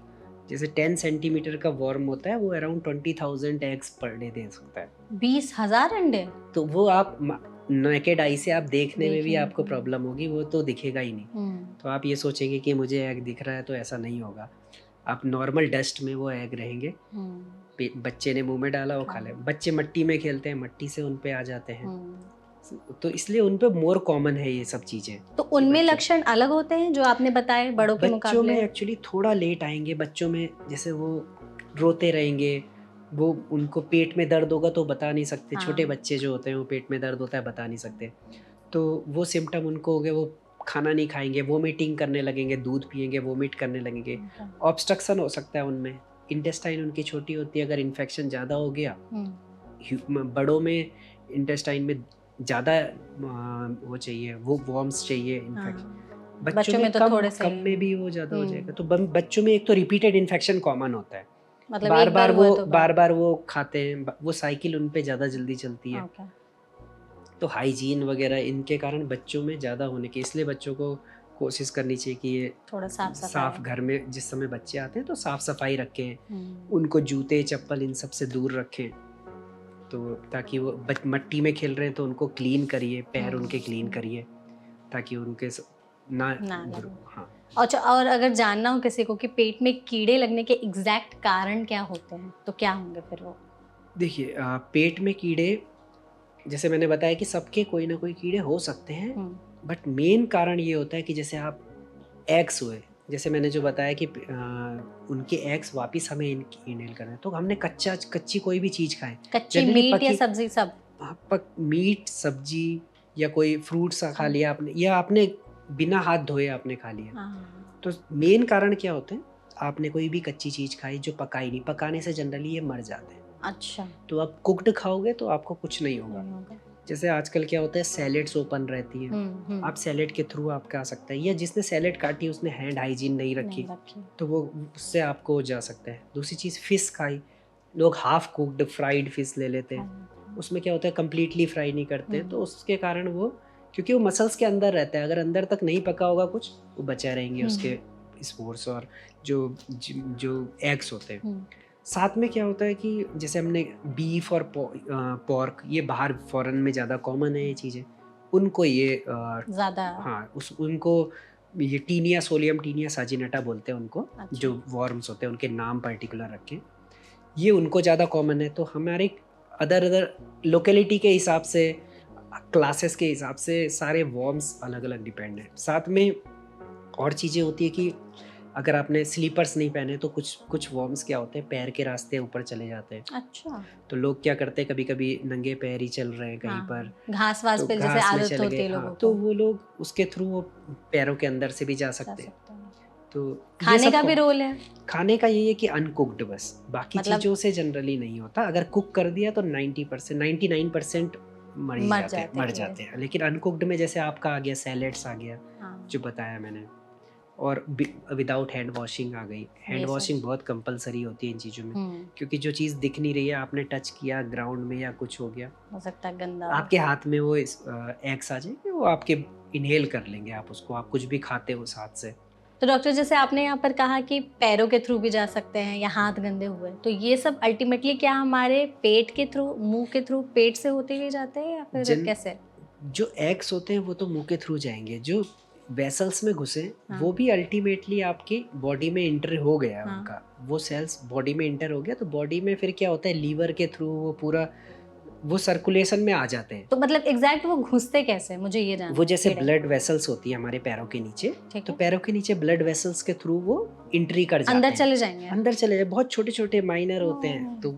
जैसे 10 सेंटीमीटर का वर्म होता है वो around 20,000 eggs per day they सकता है। 20,000 अंडे? तो वो आप नेकेड आई से आप देखने में भी आपको प्रॉब्लम होगी, वो तो दिखेगा ही नहीं। तो आप ये सोचेंगे कि मुझे एग दिख रहा है, तो ऐसा नहीं होगा। आप नॉर्मल डस्ट में वो एग रहेंगे, बच्चे ने मुंह में डाला, वो खा ले। बच्चे मट्टी में खेलते हैं, मट्टी से उन पे आ जाते हैं, तो इसलिए उन पे मोर कॉमन है ये सब चीजें। तो उनमें लक्षण अलग होते हैं जो आपने बताए बड़ों के मुकाबले? बच्चों में एक्चुअली थोड़ा लेट आएंगे। बच्चों में जैसे वो रोते रहेंगे, वो उनको पेट में दर्द होगा तो बता नहीं सकते। छोटे बच्चे जो होते हैं वो पेट में दर्द होता है बता नहीं सकते, तो वो सिम्टम उनको हो गए। वो खाना नहीं खाएंगे, वोमिटिंग करने लगेंगे, दूध पिएंगे, वोमिट करने लगेंगे, ऑब्स्ट्रक्शन हो सकता है उनमें। इंटेस्टाइन उनकी छोटी होती है, अगर इन्फेक्शन ज़्यादा हो गया, बड़ों में इंटेस्टाइन में ज़्यादा वो चाहिए, वो वॉर्म्स चाहिए इन्फेक्शन। बच्चों में तो कम में भी वो ज़्यादा हो जाएगा। तो बच्चों में एक तो रिपीटेड इन्फेक्शन कॉमन होता है, मतलब बार बार वो खाते हैं, वो साइकिल उन पे ज़्यादा जल्दी चलती है। तो हाइजीन वगैरह इनके कारण बच्चों में ज़्यादा होने के, इसलिए बच्चों को कोशिश करनी चाहिए कि ये थोड़ा साफ घर में जिस समय बच्चे आते हैं तो साफ सफाई रखें, उनको जूते चप्पल इन सब से दूर रखें, तो ताकि वो मट्टी में खेल रहे हैं तो उनको क्लीन करिए, पैर उनके क्लीन करिए ताकि उनके ना। हाँ। अच्छा, और अगर जानना हो किसी को कि पेट में कीड़े लगने के एग्जैक्ट कारण क्या होते हैं तो क्या होंगे फिर वो? देखिए पेट में कीड़े जैसे मैंने बताया कि सबके कोई ना कोई कीड़े हो सकते हैं, बट मेन कारण ये होता है कि जैसे आप एग्स हुए, जैसे मैंने जो बताया कि उनके एग्स वापस हमें इनहेल करना है, तो हमने कच्ची कोई भी चीज़ खाएं, कच्ची मीट या सब्जी, सब मीट सब्जी या कोई फ्रूट्स खा लिया आपने, या आपने बिना हाथ धोए आपने खा लिया, तो मेन कारण क्या होते हैं, आपने कोई भी कच्ची चीज़ खाई जो पकाई नहीं, पकाने से जनरली ये मर जाते हैं। अच्छा। तो आप कुक्ड खाओगे तो आपको कुछ नहीं होगा। जैसे आजकल क्या होता है, सैलेड्स ओपन रहती है, आप सैलेड के थ्रू आप खा सकते हैं, या जिसने सैलेड काटी उसने हैंड हाइजीन नहीं रखी तो वो उससे आपको जा सकता है। दूसरी चीज़, फिश खाई, लोग हाफ कुक्ड फ्राइड फिश ले लेते हैं, उसमें क्या होता है कंप्लीटली फ्राई नहीं करते, तो उसके कारण वो, क्योंकि वो मसल्स के अंदर रहता है, अगर अंदर तक नहीं पका होगा कुछ, वो बचा रहेंगे उसके स्पोर्स और जो एग्स होते हैं। साथ में क्या होता है कि जैसे हमने बीफ और पॉर्क, ये बाहर फॉरेन में ज़्यादा कॉमन है ये चीज़ें, उनको ये ज़्यादा, हाँ, उनको ये टीनिया सोलियम, टीनिया साजिनेटा बोलते हैं उनको। अच्छा। जो वॉर्म्स होते हैं उनके नाम पर्टिकुलर रखें, ये उनको ज़्यादा कॉमन है। तो हमारे अदर लोकेलिटी के हिसाब से, क्लासेस के हिसाब से सारे वॉर्म्स अलग अलग डिपेंड है। साथ में और चीज़ें होती है कि अगर आपने स्लीपर्स नहीं पहने तो कुछ वॉर्म्स क्या होते हैं, पैर के रास्ते ऊपर चले जाते हैं। अच्छा। तो लोग क्या करते हैं, कभी कभी नंगे पैर ही चल रहे हैं कहीं पर, घास वास पे जैसे आदत होती है लोगों को, तो वो लोग उसके थ्रू वो पैरों के अंदर से भी जा सकते हैं। तो खाने का भी रोल है। खाने का ये है कि अनकुक्ड, बस बाकी चीज़ों से जनरली नहीं होता। अगर कुक कर दिया तो 90% 99% मर जाते हैं, लेकिन अनकुक्ड में जैसे आपका आ गया सैलेड्स आ गया, जो बताया मैंने, और विदाउट हैंड वॉशिंग आ गई। हैंड Yes, वॉशिंग बहुत कंपलसरी होती है इन चीज़ों में, हम्म, क्योंकि जो चीज़ दिख नहीं रही है, आपने टच किया ग्राउंड में या कुछ हो गया, हो सकता है गंदा। आपके हाथ में वो एग्स आ जाएंगे, वो आपके इनहेल कर लेंगे आप उसको, आप कुछ भी खाते हो उस हाथ से। तो डॉक्टर, जैसे आपने यहाँ पर कहा कि पैरों के थ्रू भी जा सकते हैं या हाथ गंदे हुए, तो ये सब अल्टीमेटली क्या हमारे पेट के थ्रू, मुंह के थ्रू, पेट से होते हुए जाते हैं या फिर कैसे? जो एग्स होते हैं वो तो मुंह के थ्रू जाएंगे, जो वेसल्स में घुसे हाँ। वो भी अल्टीमेटली आपकी बॉडी में इंटर हो गया हाँ। उनका, वो सेल्स बॉडी में इंटर हो गया, तो बॉडी में फिर क्या होता है, लीवर के थ्रू वो पूरा वो सर्कुलेशन में आ जाते हैं। तो मतलब एग्जैक्ट वो घुसते कैसे, मुझे ये जानना वो है, जैसे कीड़े। ब्लड वेसल्स होती है हमारे पैरों के नीचे, ठीक तो है, पैरों के नीचे ब्लड वेसल्स के थ्रू वो एंट्री कर जाते अंदर हैं, चले जाएंगे। अंदर चले जाए, बहुत छोटे छोटे माइनर होते हैं। ओह। तो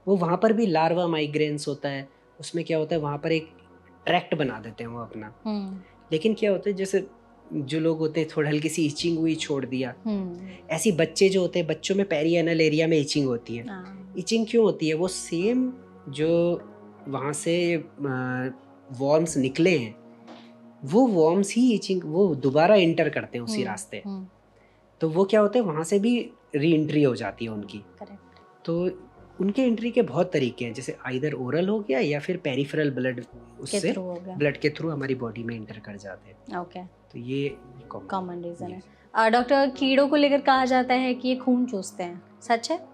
वो वहाँ पर भी लार्वा माइग्रेन्स होता है, उसमें क्या होता है, वहाँ पर एक ट्रैक्ट बना देते हैं वो अपना। लेकिन क्या होता है, जैसे जो लोग होते हैं थोड़ा हल्की सी इचिंग हुई, छोड़ दिया, ऐसी बच्चे जो होते हैं, बच्चों में पेरिएनल एरिया में इचिंग होती है। इचिंग क्यों होती है, वो सेम जो वहाँ से वॉर्म्स निकले हैं, वो वॉर्म्स ही इचिंग वो दोबारा एंटर करते हैं उसी रास्ते, तो वो क्या होता है, वहाँ से भी री एंट्री हो जाती है उनकी। करेक्ट। तो उनके एंट्री के बहुत तरीके हैं, जैसे आइदर ओरल हो गया या फिर पेरिफेरल ब्लड, उससे ब्लड के थ्रू हमारी बॉडी में एंटर कर जाते हैं। ओके, तो ये कॉमन रीजन है। डॉक्टर, कीड़ों को लेकर कहा जाता है कि ये खून चूसते हैं, सच है?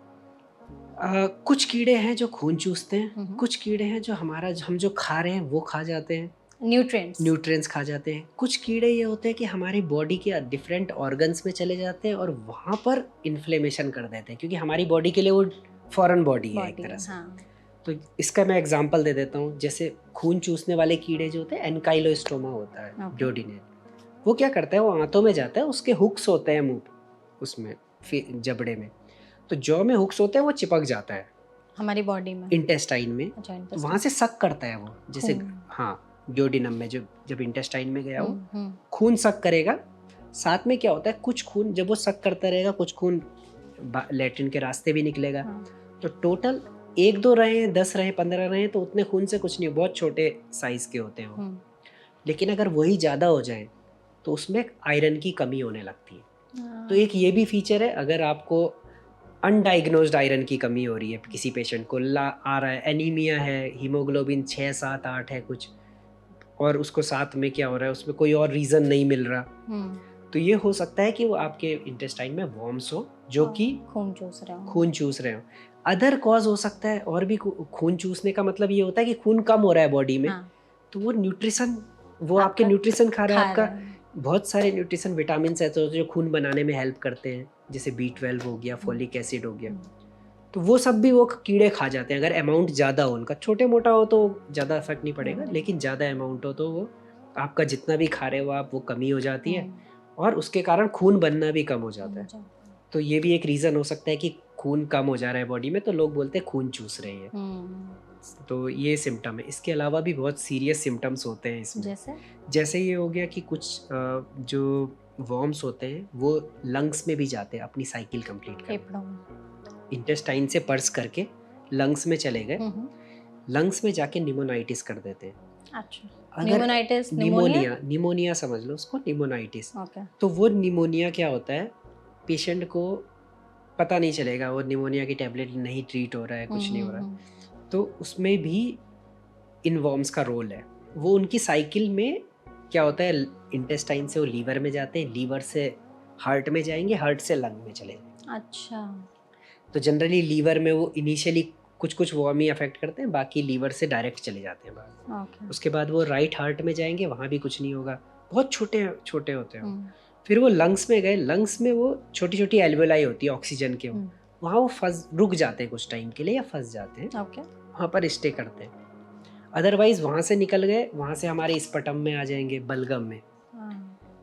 कुछ कीड़े हैं जो खून चूसते हैं, कुछ कीड़े हैं जो हम जो खा रहे हैं वो खा जाते हैं, न्यूट्रिएंट्स खा जाते हैं। कुछ कीड़े ये होते हैं कि हमारी बॉडी के डिफरेंट ऑर्गन्स में चले जाते हैं और वहाँ पर इन्फ्लेमेशन कर देते हैं, क्योंकि हमारी बॉडी के लिए वो फॉरेन बॉडी है एक तरह से। हाँ। तो इसका मैं एग्जांपल दे देता हूँ, जैसे खून चूसने वाले कीड़े जो होते हैं, एनकाइलोस्टोमा होता है, डियोडिनेट, वो क्या करता है, वो आंतों में जाता है, उसके हुक्स होते हैं मुंह उसमें, जबड़े में, तो जॉ में हुक्स होते हैं, वो चिपक जाता है हमारी बॉडी में, इंटेस्टाइन में। तो वहाँ से सक करता है वो, जैसे हाँ डियोडिनम में जब इंटेस्टाइन में गया वो खून सक करेगा। साथ में क्या होता है, कुछ खून जब वो सक करता रहेगा, कुछ खून लैट्रिन के रास्ते भी निकलेगा। तो टोटल 1-2 रहे, 10 रहे, 15 रहे, तो उतने खून से कुछ नहीं, बहुत छोटे साइज के होते हैं वो। लेकिन अगर वही ज़्यादा हो जाए तो उसमें आयरन की कमी होने लगती है। तो एक ये भी फीचर है, अगर आपको अनडाइग्नोज्ड आयरन की कमी हो रही है, किसी पेशेंट को आ रहा है, एनीमिया है, हीमोग्लोबिन 6, 7, 8 है कुछ, और उसको साथ में क्या हो रहा है, उसमें कोई और रीज़न नहीं मिल रहा, तो ये हो सकता है कि वो आपके इंटेस्टाइन में वॉर्म्स हो जो कि खून चूस रहे हो। अदर कॉज हो सकता है और भी, खून चूसने का मतलब ये होता है कि खून कम हो रहा है बॉडी में। तो वो न्यूट्रिशन, वो आपके न्यूट्रिशन खा रहा है, आपका बहुत सारे न्यूट्रिशन, विटामिन है तो जो खून बनाने में हेल्प करते हैं, जैसे B12 हो गया, फोलिक एसिड हो गया, तो वो सब भी वो कीड़े खा जाते हैं। अगर अमाउंट ज़्यादा हो उनका, छोटे मोटा हो तो ज़्यादा इफेक्ट नहीं पड़ेगा, लेकिन ज़्यादा अमाउंट हो तो वो आपका जितना भी खा रहे हो आप, वो कमी हो जाती है और उसके कारण खून बनना भी कम हो जाता है। तो ये भी एक रीज़न हो सकता है कि खून कम हो जा रहा है बॉडी में, तो लोग बोलते हैं खून चूस रहे हैं। तो ये सिम्टम है। इसके अलावा भी बहुत सीरियस सिम्टम्स होते हैं इसमें, जैसे ये हो गया कि कुछ जो वॉर्म्स होते हैं वो लंग्स में भी जाते हैं अपनी साइकिल कंप्लीट करके, इंटेस्टाइन से पर्स करके लंग्स में चले गए, लंग्स में जाके निमोनाइटिस कर देते हैं। अच्छा, अगर निमोनिया समझ लो उसको, निमोनाइटिस। तो वो निमोनिया क्या होता है, पेशेंट को पता नहीं चलेगा, वो निमोनिया की टैबलेट नहीं ट्रीट हो रहा है, कुछ नहीं हो रहा है, तो उसमें भी इन वॉर्म्स का रोल है। वो उनकी साइकिल में क्या होता है, इंटेस्टाइन से वो लीवर में जाते हैं, लीवर से हार्ट में जाएंगे, हार्ट से लंग में चले जाएंगे। अच्छा, तो जनरली लीवर में वो इनिशियली कुछ वॉर्म ही अफेक्ट करते हैं, बाकी लीवर से डायरेक्ट चले जाते हैं बाहर। उसके बाद वो राइट हार्ट में जाएंगे, वहाँ भी कुछ नहीं होगा, बहुत छोटे छोटे होते हैं। फिर वो लंग्स में गए, लंग्स में वो छोटी छोटी एल्वेलाई होती है ऑक्सीजन के, वहाँ वो रुक जाते हैं कुछ टाइम के लिए या फंस जाते हैं, वहाँ पर स्टे करते हैं। अदरवाइज वहाँ से निकल गए, वहाँ से हमारे स्पटम में आ जाएंगे, बलगम में,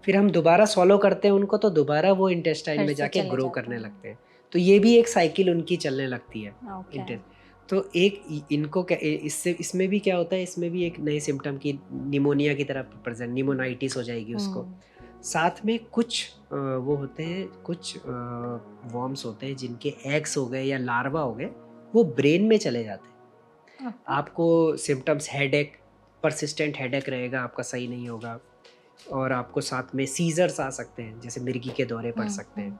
फिर हम दोबारा सॉलो करते हैं उनको, तो दोबारा वो इंटेस्टाइन में जाके ग्रो करने लगते हैं। तो ये भी एक साइकिल उनकी चलने लगती है। तो एक इनको इसमें भी क्या होता है, इसमें भी एक नए सिम्टम की निमोनिया की तरह प्रेजेंट, निमोनाइटिस हो जाएगी उसको। साथ में कुछ वो होते हैं, कुछ वॉर्म्स होते हैं जिनके एग्स हो गए या लार्वा हो गए, वो ब्रेन में चले जाते हैं। आपको सिम्टम्स हेडेक, परसिस्टेंट हेडेक रहेगा, आपका सही नहीं होगा, और आपको साथ में सीजर्स आ सकते हैं, जैसे मिर्गी के दौरे पड़ सकते हैं।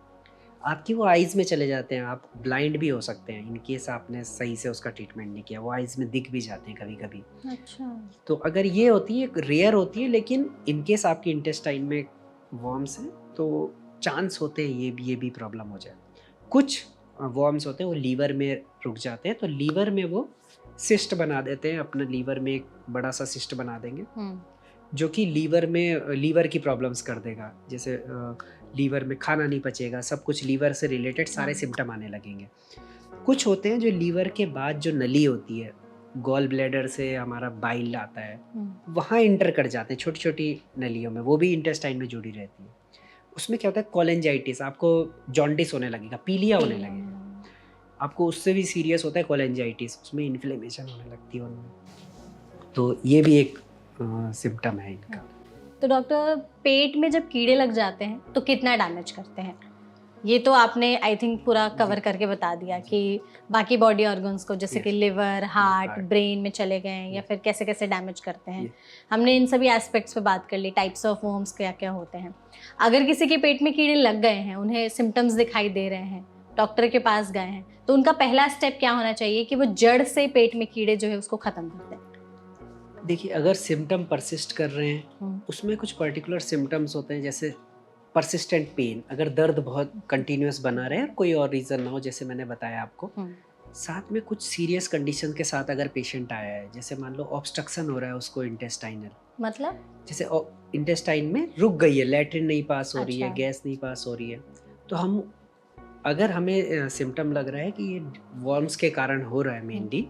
आपकी वो आइज़ में चले जाते हैं, आप ब्लाइंड भी हो सकते हैं इन केस आपने सही से उसका ट्रीटमेंट नहीं किया, वो आइज़ में दिख भी जाते हैं कभी कभी। अच्छा। तो अगर ये होती है, रेयर होती है, लेकिन इन केस आपकी इंटेस्टाइन में वॉर्म्स हैं तो चांस होते हैं ये भी प्रॉब्लम हो जाए। कुछ वॉर्म्स होते हैं वो लीवर में रुक जाते हैं, तो लीवर में वो सिस्ट बना देते हैं, अपने लीवर में एक बड़ा सा सिस्ट बना देंगे जो कि लीवर की प्रॉब्लम्स कर देगा। जैसे लीवर में खाना नहीं पचेगा, सब कुछ लीवर से रिलेटेड सारे सिम्टम आने लगेंगे। कुछ होते हैं जो लीवर के बाद जो नली होती है, गॉल ब्लैडर से हमारा बाइल आता है, वहाँ इंटर कर जाते हैं छोटी छोटी नलियों में, वो भी इंटेस्टाइन में जुड़ी रहती है। उसमें क्या होता है, कोलेंजाइटिस, आपको जॉन्डिस होने लगेगा, पीलिया होने लगेगा, आपको उससे भी सीरियस होता है कोलेंजाइटिस, उसमें इन्फ्लेमेशन होने लगती है उनमें। तो ये भी एक सिम्टम है इनका। तो डॉक्टर, पेट में जब कीड़े लग जाते हैं तो कितना डैमेज करते हैं? ये तो आपने आई थिंक पूरा कवर करके बता दिया कि बाकी बॉडी ऑर्गन्स को, जैसे कि लिवर, हार्ट, ब्रेन में चले गए या फिर कैसे कैसे डैमेज करते हैं। हमने इन सभी एस्पेक्ट्स पे बात कर ली, टाइप्स ऑफ वर्म्स क्या क्या होते हैं। अगर किसी के पेट में कीड़े लग गए हैं, उन्हें सिम्टम्स दिखाई दे रहे हैं, डॉक्टर के पास गए हैं, तो उनका पहला स्टेप क्या होना चाहिए कि वो जड़ से पेट में कीड़े जो है उसको खत्म कर दें? देखिए, अगर सिम्टम परसिस्ट कर रहे हैं, उसमें कुछ पर्टिकुलर सिम्टम्स होते हैं, जैसे परसिस्टेंट पेन, अगर दर्द बहुत कंटिन्यूस बना रहे, कोई और रीज़न ना हो, जैसे मैंने बताया आपको। साथ में कुछ सीरियस कंडीशन के साथ अगर पेशेंट आया है, जैसे मान लो ऑब्स्ट्रक्शन हो रहा है उसको इंटेस्टाइनल, मतलब जैसे इंटेस्टाइन में रुक गई है, लैट्रिन नहीं पास हो रही है, गैस नहीं पास हो रही है, तो अगर हमें सिम्टम लग रहा है कि ये वर्म्स के कारण हो रहा है मेनली,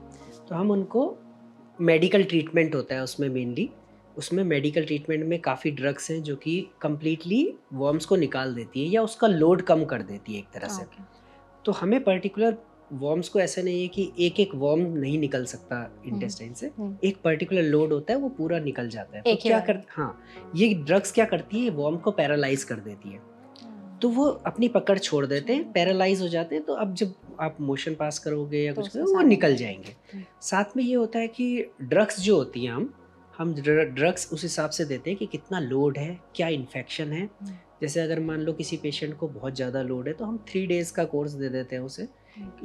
तो हम उनको मेडिकल ट्रीटमेंट होता है उसमें मेडिकल ट्रीटमेंट में काफ़ी ड्रग्स हैं जो कि कम्प्लीटली वर्म्स को निकाल देती है या उसका लोड कम कर देती है एक तरह से। तो हमें पर्टिकुलर वर्म्स को ऐसा नहीं है कि एक एक वर्म नहीं निकल सकता इंटेस्टाइन से, एक पर्टिकुलर लोड होता है, वो पूरा निकल जाता है। तो क्या ये ड्रग्स क्या करती है, वर्म को पैरालाइज कर देती है, तो वो अपनी पकड़ छोड़ देते हैं, पैरालाइज हो जाते हैं। तो अब जब आप मोशन पास करोगे या कुछ करोगे, वो निकल जाएंगे। साथ में ये होता है कि ड्रग्स जो होती हैं, हम ड्रग्स उस हिसाब से देते हैं कि कितना लोड है, क्या इन्फेक्शन है। जैसे अगर मान लो किसी पेशेंट को बहुत ज़्यादा लोड है, तो हम 3 डेज़ का कोर्स दे देते हैं उसे।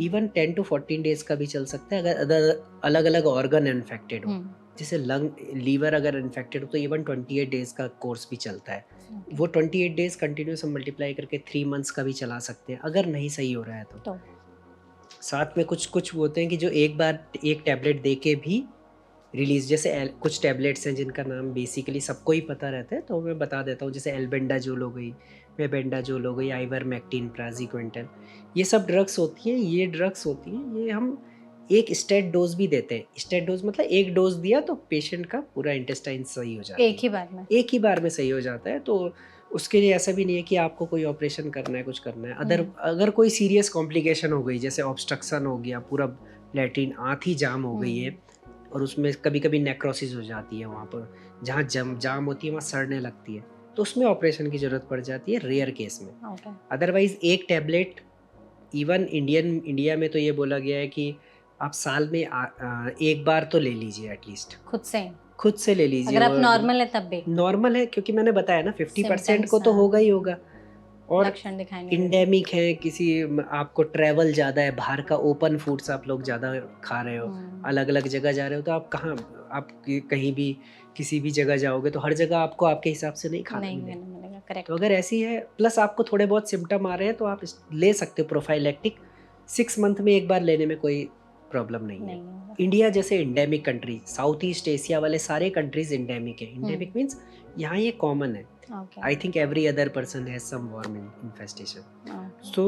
इवन 10 to 14 डेज़ का भी चल सकता है अगर अलग अलग ऑर्गन इन्फेक्टेड हो। जैसे लंग, लीवर अगर इन्फेक्टेड हो तो इवन 28 डेज़ का कोर्स भी चलता है। वो 28 डेज़ कंटिन्यूस हम मल्टीप्लाई करके 3 मंथ्स का भी चला सकते हैं, अगर नहीं सही हो रहा है तो। साथ में कुछ होते हैं कि जो एक बार एक टैबलेट दे के भी रिलीज, जैसे कुछ टैबलेट्स हैं जिनका नाम बेसिकली सबको ही पता रहता है, तो मैं बता देता हूँ। जैसे एल्बेंडाजोल हो गई, मेबेंडाजोल हो गई, आइवरमेक्टिन, प्राजिक्विंटल, ये सब ड्रग्स होती हैं। ये हम एक स्टेट डोज भी देते हैं। स्टेट डोज मतलब एक डोज दिया तो पेशेंट का पूरा इंटेस्टाइन सही हो जाता है, एक ही बार में सही हो जाता है। तो उसके लिए ऐसा भी नहीं है कि आपको कोई ऑपरेशन करना है, कुछ करना है। अगर कोई सीरियस कॉम्प्लिकेशन हो गई, जैसे ऑब्स्ट्रक्शन हो गया, पूरा लैट्रिन आंत ही जाम हो गई है, और उसमें कभी कभी नेक्रोसिस हो जाती है, वहाँ पर जहाँ जाम होती है वहाँ सड़ने लगती है, तो उसमें ऑपरेशन की ज़रूरत पड़ जाती है रेयर केस में। अदरवाइज एक टैबलेट, इवन इंडिया में तो ये बोला गया है कि आप साल में एक बार तो ले लीजिए, एटलीस्ट खुद से ले लीजिए। अगर आप नॉर्मल है तब भी नॉर्मल है, क्योंकि मैंने बताया ना 50% को तो होगा ही होगा। और इंडेमिक है, किसी आपको ट्रैवल ज़्यादा है, बाहर का ओपन फूड्स आप लोग ज़्यादा खा रहे हो, अलग अलग जगह जा रहे हो, तो आप कहीं भी किसी भी जगह जाओगे तो हर जगह आपको आपके हिसाब से नहीं खाना मिलेगा। तो अगर ऐसी है, प्लस आपको थोड़े बहुत सिम्टम आ रहे हैं, तो आप ले सकते हो प्रोफाइलैक्टिक। 6 मंथ में एक बार लेने में कोई प्रॉब्लम नहीं है। इंडिया जैसे endemic country, South East Asia वाले सारे कंट्रीज इंडेमिक है। इंडेमिक मीन्स यहाँ ये कॉमन है। I think every other person has some worm infestation. So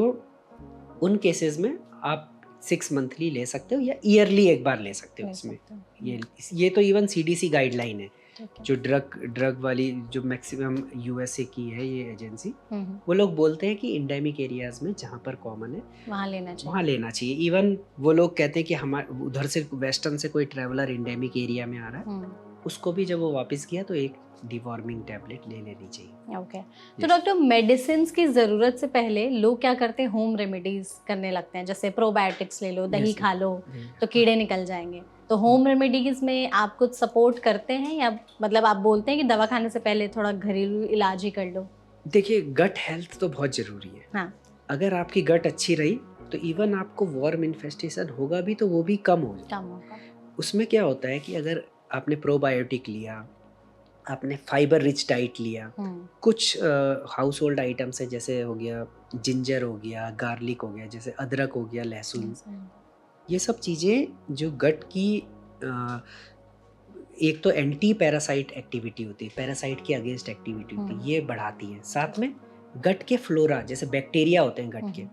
उन केसेस में आप 6 मंथली ले सकते हो या ईयरली एक बार ले सकते हो। इसमें ये तो इवन CDC गाइडलाइन है, जो ड्रग वाली जो मैक्सिमम USA की है ये एजेंसी, वो लोग बोलते हैं कि इंडेमिक एरियाज में जहाँ पर कॉमन है वहाँ लेना चाहिए। इवन वो लोग कहते हैं कि हमारे उधर से वेस्टर्न से कोई ट्रैवलर इंडेमिक एरिया में आ रहा है, उसको भी जब वो वापस किया तो एक डिवॉर्मिंग टैबलेट ले लेनी चाहिए। तो डॉक्टर, मेडिसिन की ज़रूरत से पहले लोग क्या करते हैं, होम रेमेडीज करने लगते हैं, जैसे प्रोबायोटिक्स ले लो, दही खा लो तो कीड़े निकल जाएंगे, तो तो होम रेमेडीज में आप कुछ सपोर्ट करते हैं या मतलब आप बोलते हैं कि दवा खाने से पहले थोड़ा घरेलू इलाज ही कर लो? देखिए, गट हेल्थ तो बहुत ज़रूरी है। हाँ। अगर आपकी गट अच्छी रही तो इवन आपको वर्म इन्फेस्टेशन होगा भी तो वो भी कम हो जाए। कम होगा। उसमें क्या होता है कि अगर आपने प्रोबायोटिक लिया, आपने फाइबर रिच डाइट लिया, कुछ हाउस होल्ड आइटम्स है, जैसे हो गया जिंजर, हो गया गार्लिक, हो गया जैसे अदरक, हो गया लहसुन, ये सब चीज़ें जो गट की अ, एक तो एंटी पैरासाइट एक्टिविटी होती है, पैरासाइट के अगेंस्ट एक्टिविटी होती है, ये बढ़ाती है। साथ में गट के फ्लोरा, जैसे बैक्टीरिया होते हैं गट के,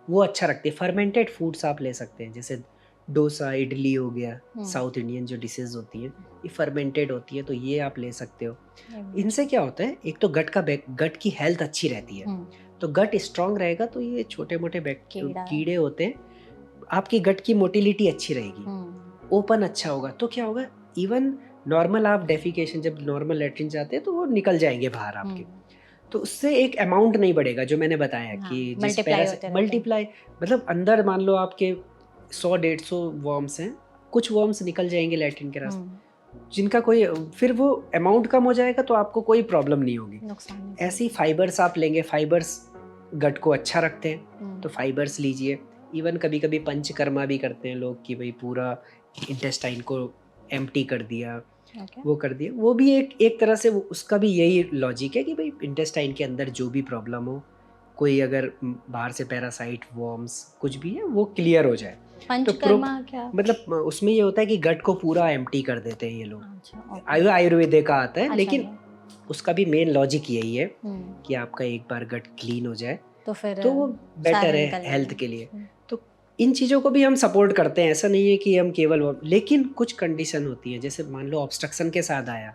वो अच्छा रखते हैं। फर्मेंटेड फूड्स आप ले सकते हैं, जैसे डोसा, इडली हो गया, साउथ इंडियन जो डिशेज होती हैं ये फर्मेंटेड होती है, तो ये आप ले सकते हो। इनसे क्या होता है, एक तो गट की हेल्थ अच्छी रहती है, तो गट स्ट्रांग रहेगा तो ये छोटे मोटे कीड़े होते हैं, आपकी गट की मोटिलिटी अच्छी रहेगी, ओपन अच्छा होगा, तो क्या होगा, इवन नॉर्मल आप डेफिकेशन, जब नॉर्मल लेटरिन जाते हैं तो वो निकल जाएंगे बाहर आपके, तो उससे एक अमाउंट नहीं बढ़ेगा, जो मैंने बताया कि मल्टीप्लाई, मतलब अंदर मान लो आपके 100-150 वर्म्स हैं, कुछ वर्म्स निकल जाएंगे लेटरिन के रास्ते, जिनका कोई, फिर वो अमाउंट कम हो जाएगा तो आपको कोई प्रॉब्लम नहीं होगी। ऐसी फाइबर्स आप लेंगे, फाइबर्स गट को अच्छा रखते हैं, तो फाइबर्स लीजिए। इवन कभी कभी पंचकर्मा भी करते हैं लोग कि भाई पूरा इंटेस्टाइन को एम्प्टी कर दिया, वो कर दिया, वो भी एक तरह से उसका भी यही लॉजिक है कि भाई इंटेस्टाइन के अंदर जो भी प्रॉब्लम हो, कोई अगर बाहर से पैरासाइट, वर्म्स कुछ भी है, वो क्लियर हो जाए। पंचकर्मा क्या मतलब उसमें ये होता है कि गट को पूरा एम्प्टी कर देते हैं ये लोग। आयुर्वेद का आता है, लेकिन उसका भी मेन लॉजिक यही है कि आपका एक बार गट क्लीन हो जाए तो वो बेटर है हेल्थ के लिए। तो इन चीज़ों को भी हम सपोर्ट करते हैं, ऐसा नहीं है कि हम केवल, लेकिन कुछ कंडीशन होती है, जैसे मान लो ऑब्स्ट्रक्शन के साथ आया,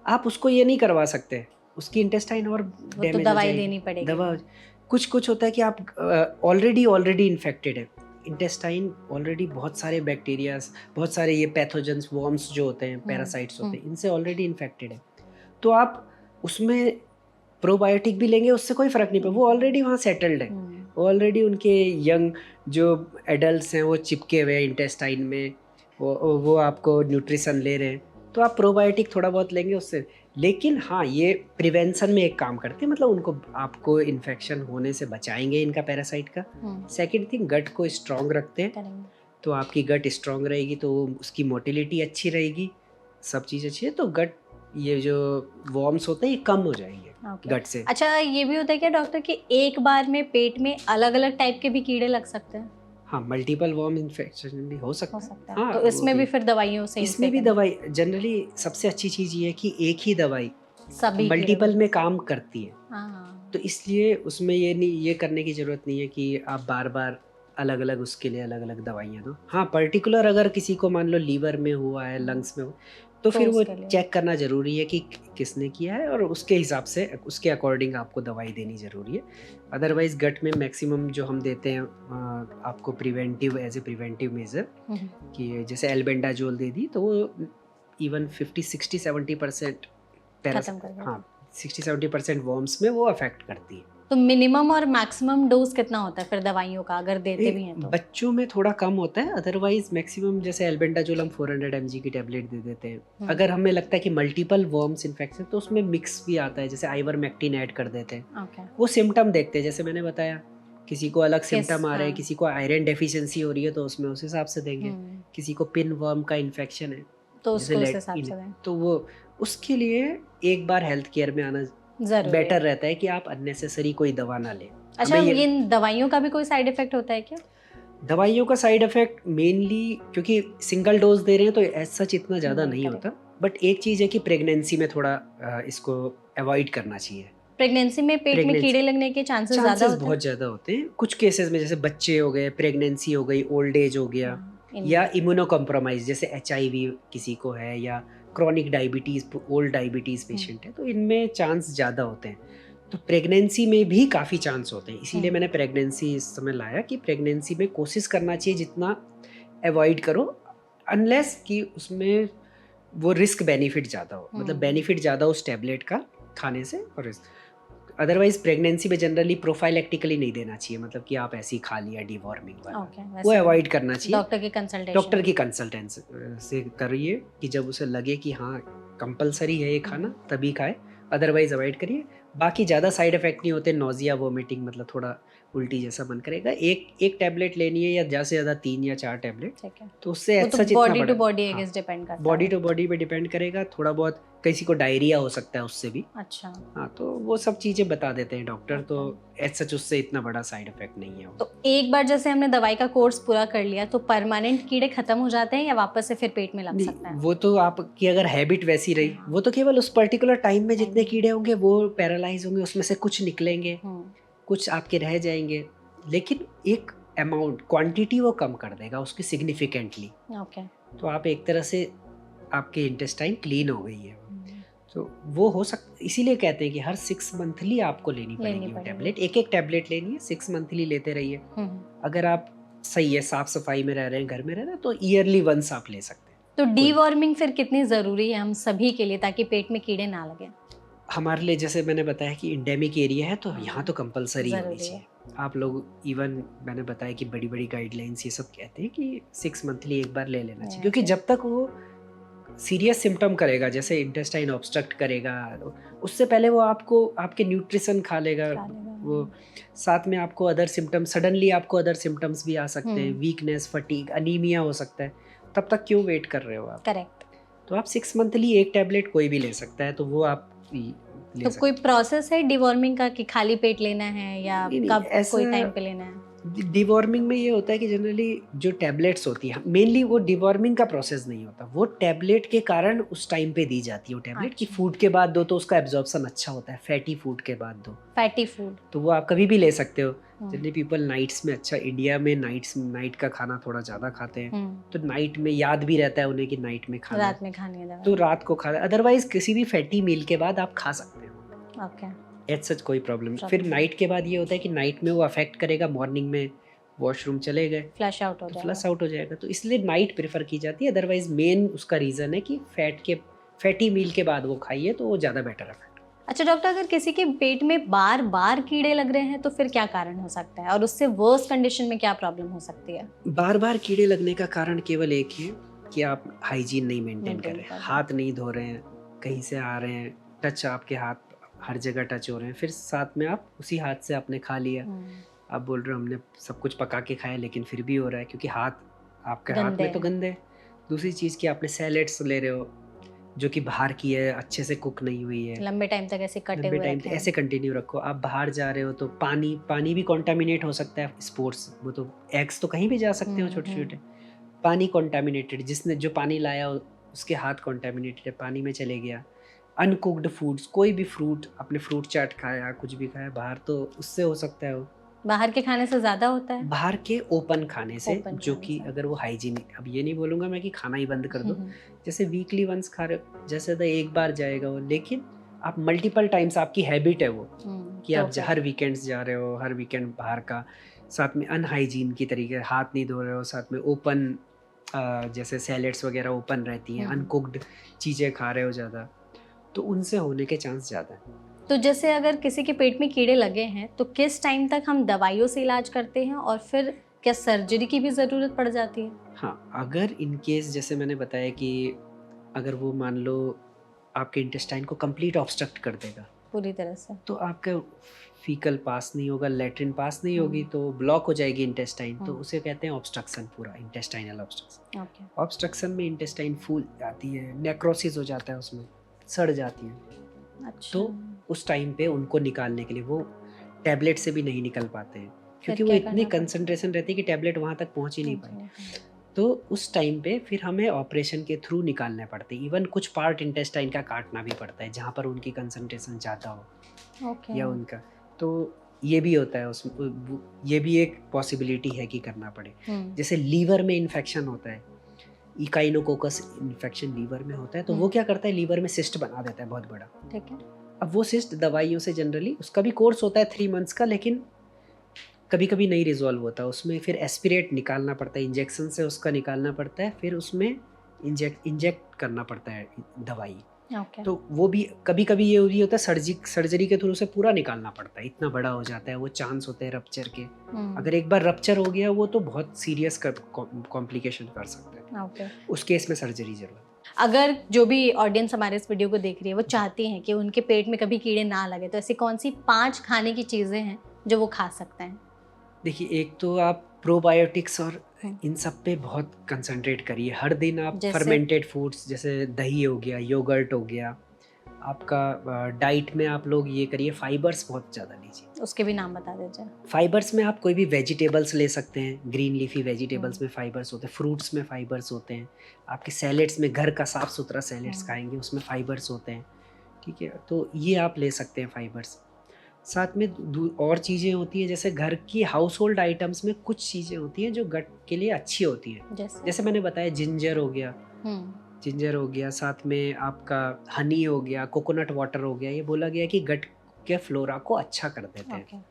आप उसको ये नहीं करवा सकते, उसकी इंटेस्टाइन और डैमेज हो दवाई देनी पड़ेगी। दवा कुछ होता है कि आप ऑलरेडी इन्फेक्टेड है, इंटेस्टाइन ऑलरेडी बहुत सारे बैक्टीरियाज, बहुत सारे ये पैथोजेंस, वर्म्स जो होते हैं, पैरासाइट्स होते हैं, इनसे ऑलरेडी इन्फेक्टेड है, तो आप उसमें प्रोबायोटिक भी लेंगे उससे कोई फ़र्क नहीं पड़ेगा, वो ऑलरेडी वहाँ सेटल्ड है, ऑलरेडी उनके यंग जो एडल्ट्स हैं वो चिपके हुए हैं इंटेस्टाइन में, वो आपको न्यूट्रिशन ले रहे हैं, तो आप प्रोबायोटिक थोड़ा बहुत लेंगे उससे। लेकिन हाँ, ये प्रिवेंशन में एक काम करते हैं, मतलब उनको, आपको इन्फेक्शन होने से बचाएंगे इनका पैरासाइट का। सेकेंड थिंग, गट को स्ट्रॉन्ग रखते हैं, तो आपकी गट स्ट्रॉन्ग रहेगी तो उसकी मोटिलिटी अच्छी रहेगी, सब चीज़ अच्छी है, तो गट, ये जो वर्म्स होते हैं ये कम हो जाएंगे गट से। अच्छा, ये भी होता है क्या डॉक्टर कि एक बार में पेट में अलग अलग टाइप के भी कीड़े लग सकते हैं? हाँ, मल्टीपल वर्म इन्फेक्शन भी हो सकता है। हाँ, तो इसमें भी फिर दवाइयों से, इसमें भी दवाई, जनरली सबसे अच्छी चीज़ ये है कि एक ही दवाई सभी मल्टीपल में काम करती है। तो इसलिए उसमें ये करने की ज़रूरत नहीं है कि आप बार बार अलग अलग उसके लिए अलग अलग दवाइयाँ दो। हाँ, पर्टिकुलर अगर किसी को मान लो लीवर में हुआ है, लंग्स में हो, तो फिर वो चेक करना ज़रूरी है कि किसने किया है, और उसके हिसाब से, उसके अकॉर्डिंग आपको दवाई देनी ज़रूरी है। अदरवाइज गट में मैक्सिमम जो हम देते हैं आपको preventive, as a preventive measure, कि जैसे एल्बेंडाजोल दे दी तो वो इवन 50-60-70% हाँ 60-70% वर्म्स में वो अफेक्ट करती है। तो मिनिमम और मैक्सिमम डोज कितना होता है फिर दवाइयों का, अगर देते भी हैं तो? बच्चों में थोड़ा कम होता है, अदरवाइज मैक्सिमम, जैसे एल्बेंडाजोल हम 400 mg की टेबलेट दे देते हैं। अगर हमें लगता है कि मल्टीपल वर्म्स इन्फेक्शन, तो उसमें मिक्स भी आता है, जैसे आइवरमेक्टिन ऐड कर देते हैं। वो सिम्टम देखते हैं, जैसे मैंने बताया, किसी को अलग सिम्टम आ रहे हैं, किसी को आयरन डेफिशिएंसी हो रही है तो उसमें उस हिसाब से देंगे, किसी को पिन वर्म का इन्फेक्शन है तो तो वो उसके लिए एक बार हेल्थ केयर में आना बेटर रहता है कि आप अननेसेसरी कोई दवा ना लें। अच्छा, इन दवाइयों का भी कोई साइड इफेक्ट होता है क्या? दवाइयों का साइड इफेक्ट मेनली, क्योंकि सिंगल डोज दे रहे हैं तो एज सच इतना ज़्यादा नहीं होता, बट एक चीज़ है कि प्रेगनेंसी में थोड़ा इसको अवॉइड करना चाहिए। प्रेगनेंसी में पेट में कीड़े लगने के चांसेस बहुत ज़्यादा होते हैं कुछ केसेस में, जैसे बच्चे हो गए, प्रेगनेंसी हो गई, ओल्ड एज हो गया, या इम्यूनो कॉम्प्रोमाइज, जैसे HIV किसी को है, या chronic diabetes, old diabetes patient है, तो इनमें चांस ज़्यादा होते हैं। तो प्रेगनेंसी में भी काफ़ी चांस होते हैं, इसीलिए मैंने प्रेगनेंसी इस समय लाया कि प्रेगनेंसी में कोशिश करना चाहिए जितना अवॉइड करो, अनलेस कि उसमें वो रिस्क बेनिफिट ज़्यादा हो, मतलब बेनिफिट ज़्यादा उस टैबलेट का खाने से, और अदरवाइज प्रेगनेंसी में जनरली प्रोफाइलेक्टिकली नहीं देना चाहिए, मतलब कि आप ऐसे ही खा लिया डिवॉर्मिंग वाला, ओके, वो अवॉइड करना चाहिए। डॉक्टर की कंसल्टेंस से करिए कि जब उसे लगे कि हाँ कंपलसरी है ये खाना तभी खाए, अदरवाइज अवॉइड करिए। बाकी ज़्यादा साइड इफेक्ट नहीं होते, नोजिया वोमिटिंग मतलब थोड़ा उल्टी जैसा मन करेगा, एक टैबलेट लेनी है या ज़्यादा से ज़्यादा 3 या 4 टैबलेट, ठीक है। तो उससे वो तो सच इतना बॉडी टू बड़ा, बॉडी आई हाँ, गेस डिपेंड करता है। बॉडी टू बॉडी पे डिपेंड करेगा। थोड़ा बहुत किसी को डायरिया हो सकता है उससे भी, अच्छा, हाँ, तो वो सब चीज़ें बता देते हैं डॉक्टर, तो Okay. एज सच उससे इतना बड़ा साइड इफेक्ट नहीं है वो। तो एक बार जैसे हमने दवाई का कोर्स पूरा कर लिया तो परमानेंट कीड़े खत्म हो जाते हैं या वापस से फिर पेट में लग सकता नहीं, है? वो तो आपकी अगर हैबिट वैसी रही, वो तो केवल उस पर्टिकुलर टाइम में जितने कीड़े होंगे वो पैरालाइज होंगे, उसमें से कुछ निकलेंगे, कुछ आपके रह जाएंगे, लेकिन एक अमाउंट क्वांटिटी वो कम कर देगा उसकी सिग्निफिकेंटली। ओके, तो आप एक तरह से आपके इंटेस्टाइन क्लीन हो गई है, तो वो हो सकता, इसीलिए कहते हैं कि हर 6 मंथली आपको लेनी पड़ेगी वो टैबलेट, एक टैबलेट लेनी है, 6 मंथली लेते रहिए। अगर आप सही है, साफ सफाई में रह रहे हैं, घर में रह रहे हैं, तो ईयरली वंस आप ले सकते हैं। तो डीवॉर्मिंग फिर कितनी जरूरी है हम सभी के लिए ताकि पेट में कीड़े ना लगे? हमारे लिए जैसे मैंने बताया कि इंडेमिक एरिया है, तो यहाँ तो कंपलसरी होनी जरूरी है। चाहिए। आप लोग इवन मैंने बताया कि बड़ी बड़ी गाइडलाइंस ये सब कहते हैं कि 6 मंथली एक बार ले लेना चाहिए, क्योंकि जब तक वो सीरियस सिम्टम करेगा, जैसे इंटेस्टाइन ऑब्स्ट्रक्ट करेगा, उससे पहले वो आपको आपके न्यूट्रिशन खा लेगा, वो साथ में आपको अदर सिम्टम्स, सडनली आपको अदर सिम्टम्स भी आ सकते हैं, वीकनेस, फटीग, अनीमिया हो सकता है, तब तक क्यों वेट कर रहे हो आप? करेक्ट। तो आप 6 मंथली एक टैबलेट कोई भी ले सकता है, तो वो आप ले तो कोई प्रोसेस है डिवॉर्मिंग का कि खाली पेट लेना है या कब कोई टाइम पे लेना है? डिवॉर्मिंग में ये होता है कि जनरली जो टैबलेट्स होती है, मेनली वो डिवॉर्मिंग का प्रोसेस नहीं होता, वो टैबलेट के कारण उस टाइम पे दी जाती है वो टैबलेट, कि फूड के बाद दो तो उसका एब्जॉर्प्शन अच्छा होता है, फैटी फूड के बाद दो, फैटी फूड, तो वो आप कभी भी ले सकते हो। जनरली पीपल नाइट्स में, अच्छा इंडिया में नाइट का खाना थोड़ा ज़्यादा खाते हैं, तो नाइट में याद भी रहता है उन्हें कि नाइट में खाना, रात में खाने है, तो रात को खा, अदरवाइज किसी भी फैटी मील के बाद आप खा सकते हो। ओके, एज सच कोई प्रॉब्लम। फिर नाइट के बाद ये होता है कि नाइट में वो अफेक्ट करेगा, मॉर्निंग में वॉशरूम चले गए, फ्लश आउट हो जाएगा, तो इसलिए नाइट प्रेफर की जाती है। अदरवाइज मेन उसका रीज़न है कि फैटी मील के बाद वो खाइए, तो वो ज़्यादा बेटर है। अच्छा डॉक्टर, अगर किसी के पेट में बार बार कीड़े लग रहे हैं तो फिर क्या कारण हो सकता है और उससे वर्स कंडीशन में क्या प्रॉब्लम हो सकती है? बार बार कीड़े लगने का कारण केवल एक ही है कि आप हाइजीन नहीं मेंटेन कर रहे हैं, हाथ नहीं धो रहे हैं, कहीं से आ रहे हैं, टच, आपके हाथ हर जगह टच हो रहे हैं, फिर साथ में आप उसी हाथ से आपने खा लिया, आप बोल रहे हो हमने सब कुछ पका के खाया लेकिन फिर भी हो रहा है, क्योंकि हाथ आपके हाथ में तो गंदे है। दूसरी चीज़ कि आपने सैलेड्स ले रहे हो जो कि बाहर की है, अच्छे से कुक नहीं हुई है, लंबे टाइम तक ऐसे कंटिन्यू रखो। आप बाहर जा रहे हो तो पानी भी कॉन्टामिनेट हो सकता है, स्पोर्ट्स, वो तो एग्स तो कहीं भी जा सकते हो छोटे छोटे, पानी कॉन्टामिनेटेड, जिसने जो पानी लाया उसके हाथ कॉन्टामिनेटेड है, पानी में चले गया। अनकुक्ड फूड्स, कोई भी फ्रूट, आपने फ्रूट चाट खाया, कुछ भी खाया बाहर, तो उससे हो सकता है। वो बाहर के खाने से ज़्यादा होता है, बाहर के ओपन खाने से, जो कि अगर वो हाइजीनिक, अब ये नहीं बोलूँगा मैं कि खाना ही बंद कर दो, जैसे वीकली वंस खा रहे हो, जैसे तो एक बार जाएगा वो, लेकिन आप मल्टीपल टाइम्स, आपकी हैबिट है वो कि आप हर वीकेंड्स जा रहे हो, हर वीकेंड बाहर का, साथ में अनहाइजीन की तरीके, हाथ नहीं धो रहे हो, साथ में ओपन जैसे सैलेड्स वगैरह ओपन रहती हैं, अनकुक्ड चीज़ें खा रहे हो ज़्यादा, तो उनसे होने के चांस ज़्यादा है। तो जैसे अगर किसी के पेट में कीड़े लगे हैं तो किस टाइम तक हम दवाइयों से इलाज करते हैं और फिर क्या सर्जरी की भी ज़रूरत पड़ जाती है? हाँ, अगर इन केस जैसे मैंने बताया कि अगर वो मान लो आपके इंटेस्टाइन को कंप्लीट ऑब्स्ट्रक्ट कर देगा पूरी तरह से, तो आपका फीकल पास नहीं होगा, लेट्रिन पास नहीं होगी, तो ब्लॉक हो जाएगी इंटेस्टाइन, तो उसे कहते हैं ऑब्स्ट्रक्शन, पूरा इंटेस्टाइनल ऑब्स्ट्रक्शन। ऑब्स्ट्रक्शन में इंटेस्टाइन फूल जाती है, नेक्रोसिस हो जाता है, उसमें सड़ जाती है। अच्छा। तो उस टाइम पे उनको निकालने के लिए वो टैबलेट से भी नहीं निकल पाते हैं, क्योंकि वो इतनी कंसंट्रेशन रहती है कि टैबलेट वहाँ तक पहुँच ही नहीं पाए, तो उस टाइम पे फिर हमें ऑपरेशन के थ्रू निकालने पड़ते हैं। इवन कुछ पार्ट इंटेस्टाइन का काटना भी पड़ता है जहाँ पर उनकी कंसंट्रेशन ज़्यादा हो, या उनका, तो ये भी होता है, उसमें ये भी एक पॉसिबिलिटी है कि करना पड़े। जैसे लीवर में इन्फेक्शन होता है, इकाइनोकोकस इन्फेक्शन लीवर में होता है, तो वो क्या करता है, लीवर में सिस्ट बना देता है बहुत बड़ा, ठीक है। अब वो सिस्ट दवाइयों से जनरली, उसका भी कोर्स होता है 3 मंथ्स का, लेकिन कभी कभी नहीं रिजॉल्व होता, उसमें फिर एस्पिरेट निकालना पड़ता है, इंजेक्शन से उसका निकालना पड़ता है, फिर उसमें इंजेक्ट करना पड़ता है दवाई, ओके। तो वो भी कभी कभी ये भी होता है, सर्जरी के थ्रू से पूरा निकालना पड़ता है, इतना बड़ा हो जाता है, वो चांस होते हैं रप्चर के। अगर एक बार रप्चर हो गया वो तो बहुत सीरियस कॉम्प्लिकेशन कर सकते हैं। ओके। उस केस में सर्जरी जरूर। अगर जो भी ऑडियंस हमारे इस वीडियो को देख रही है वो चाहती हैं कि उनके पेट में कभी कीड़े ना लगे, तो ऐसी कौन सी 5 खाने की चीज़ें हैं जो वो खा सकते हैं? देखिए, एक तो आप प्रोबायोटिक्स और हम्म। इन सब पे बहुत कंसंट्रेट करिए। हर दिन आप जैसे? फर्मेंटेड फूड्स जैसे दही हो गया, योगर्ट हो गया, आपका डाइट में आप लोग ये करिए, फाइबर्स बहुत ज़्यादा लीजिए। उसके भी नाम बता दीजिए। फाइबर्स में आप कोई भी वेजिटेबल्स ले सकते हैं, ग्रीन लीफी वेजिटेबल्स में फाइबर्स होते हैं, फ्रूट्स में फाइबर्स होते हैं, आपके सैलेड्स में घर का साफ़ सुथरा सैलेड्स खाएंगे उसमें फाइबर्स होते हैं, ठीक है, तो ये आप ले सकते हैं फाइबर्स। साथ में और चीज़ें होती हैं, जैसे घर की हाउस होल्ड आइटम्स में कुछ चीज़ें होती हैं जो गट के लिए अच्छी होती हैं। जैसे मैंने बताया, जिंजर हो गया, जिंजर हो गया, साथ में आपका हनी हो गया, कोकोनट वाटर हो गया। ये बोला गया कि गट के फ्लोरा को अच्छा कर देते हैं।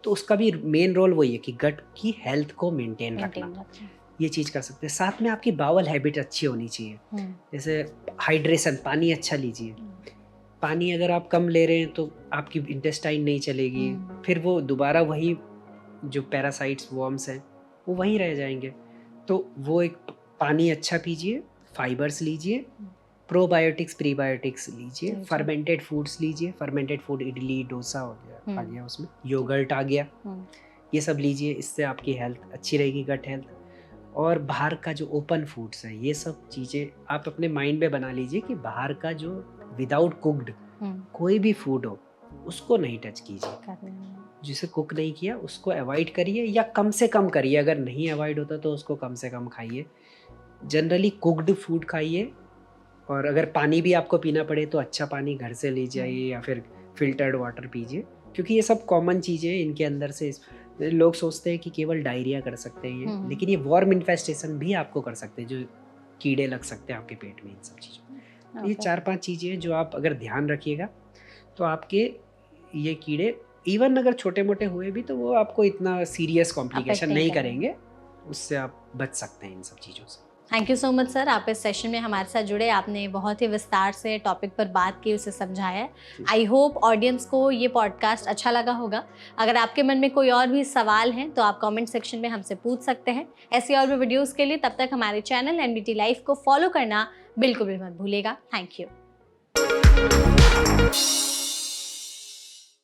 तो उसका भी मेन रोल वही है कि गट की हेल्थ को मेंटेन रखना। ये चीज़ कर सकते हैं। साथ में आपकी बावल हैबिट अच्छी होनी चाहिए, जैसे हाइड्रेशन, पानी अच्छा लीजिए। पानी अगर आप कम ले रहे हैं तो आपकी इंटेस्टाइन नहीं चलेगी, फिर वो दोबारा वही जो पैरासाइट्स वर्म्स हैं वो वहीं रह जाएंगे। तो वो एक पानी अच्छा पीजिए, फाइबर्स लीजिए, प्रोबायोटिक्स प्रीबायोटिक्स लीजिए, फर्मेंटेड फूड्स लीजिए। फर्मेंटेड फूड इडली डोसा हो गया, आ गया उसमें, योगर्ट आ गया, ये सब लीजिए। इससे आपकी हेल्थ अच्छी रहेगी, गट हेल्थ। और बाहर का जो ओपन फूड्स है, ये सब चीज़ें आप अपने माइंड में बना लीजिए कि बाहर का जो विदाउट कुक्ड कोई भी फूड हो उसको नहीं टच कीजिए। जिसे कुक नहीं किया उसको अवॉइड करिए, या कम से कम करिए। अगर नहीं अवॉइड होता तो उसको कम से कम खाइए। जनरली कुक्ड फूड खाइए। और अगर पानी भी आपको पीना पड़े तो अच्छा पानी घर से ले जाइए या फिर फिल्टर्ड वाटर पीजिए, क्योंकि ये सब कॉमन चीज़ें हैं। इनके अंदर से लोग सोचते हैं कि केवल डायरिया कर सकते हैं ये, लेकिन ये वॉर्म इन्फेस्टेशन भी आपको कर सकते हैं, जो कीड़े लग सकते हैं आपके पेट में इन सब चीज़ों में। ये 4-5 चीज़ें हैं जो आप अगर ध्यान रखिएगा तो आपके ये कीड़े इवन अगर छोटे मोटे हुए भी तो वो आपको इतना सीरियस कॉम्प्लिकेशन नहीं करेंगे, उससे आप बच सकते हैं इन सब चीज़ों से। Thank you so much sir, आप इस सेशन में हमारे साथ जुड़े, आपने बहुत ही विस्तार से टॉपिक पर बात की, उसे समझाया। आई होप ऑडियंस को ये पॉडकास्ट अच्छा लगा होगा। अगर आपके मन में कोई और भी सवाल हैं तो आप कमेंट सेक्शन में हमसे पूछ सकते हैं। ऐसी और भी वीडियोज़ के लिए तब तक हमारे चैनल एनबीटी लाइफ को फॉलो करना बिल्कुल भी मत भूलिएगा। Thank you.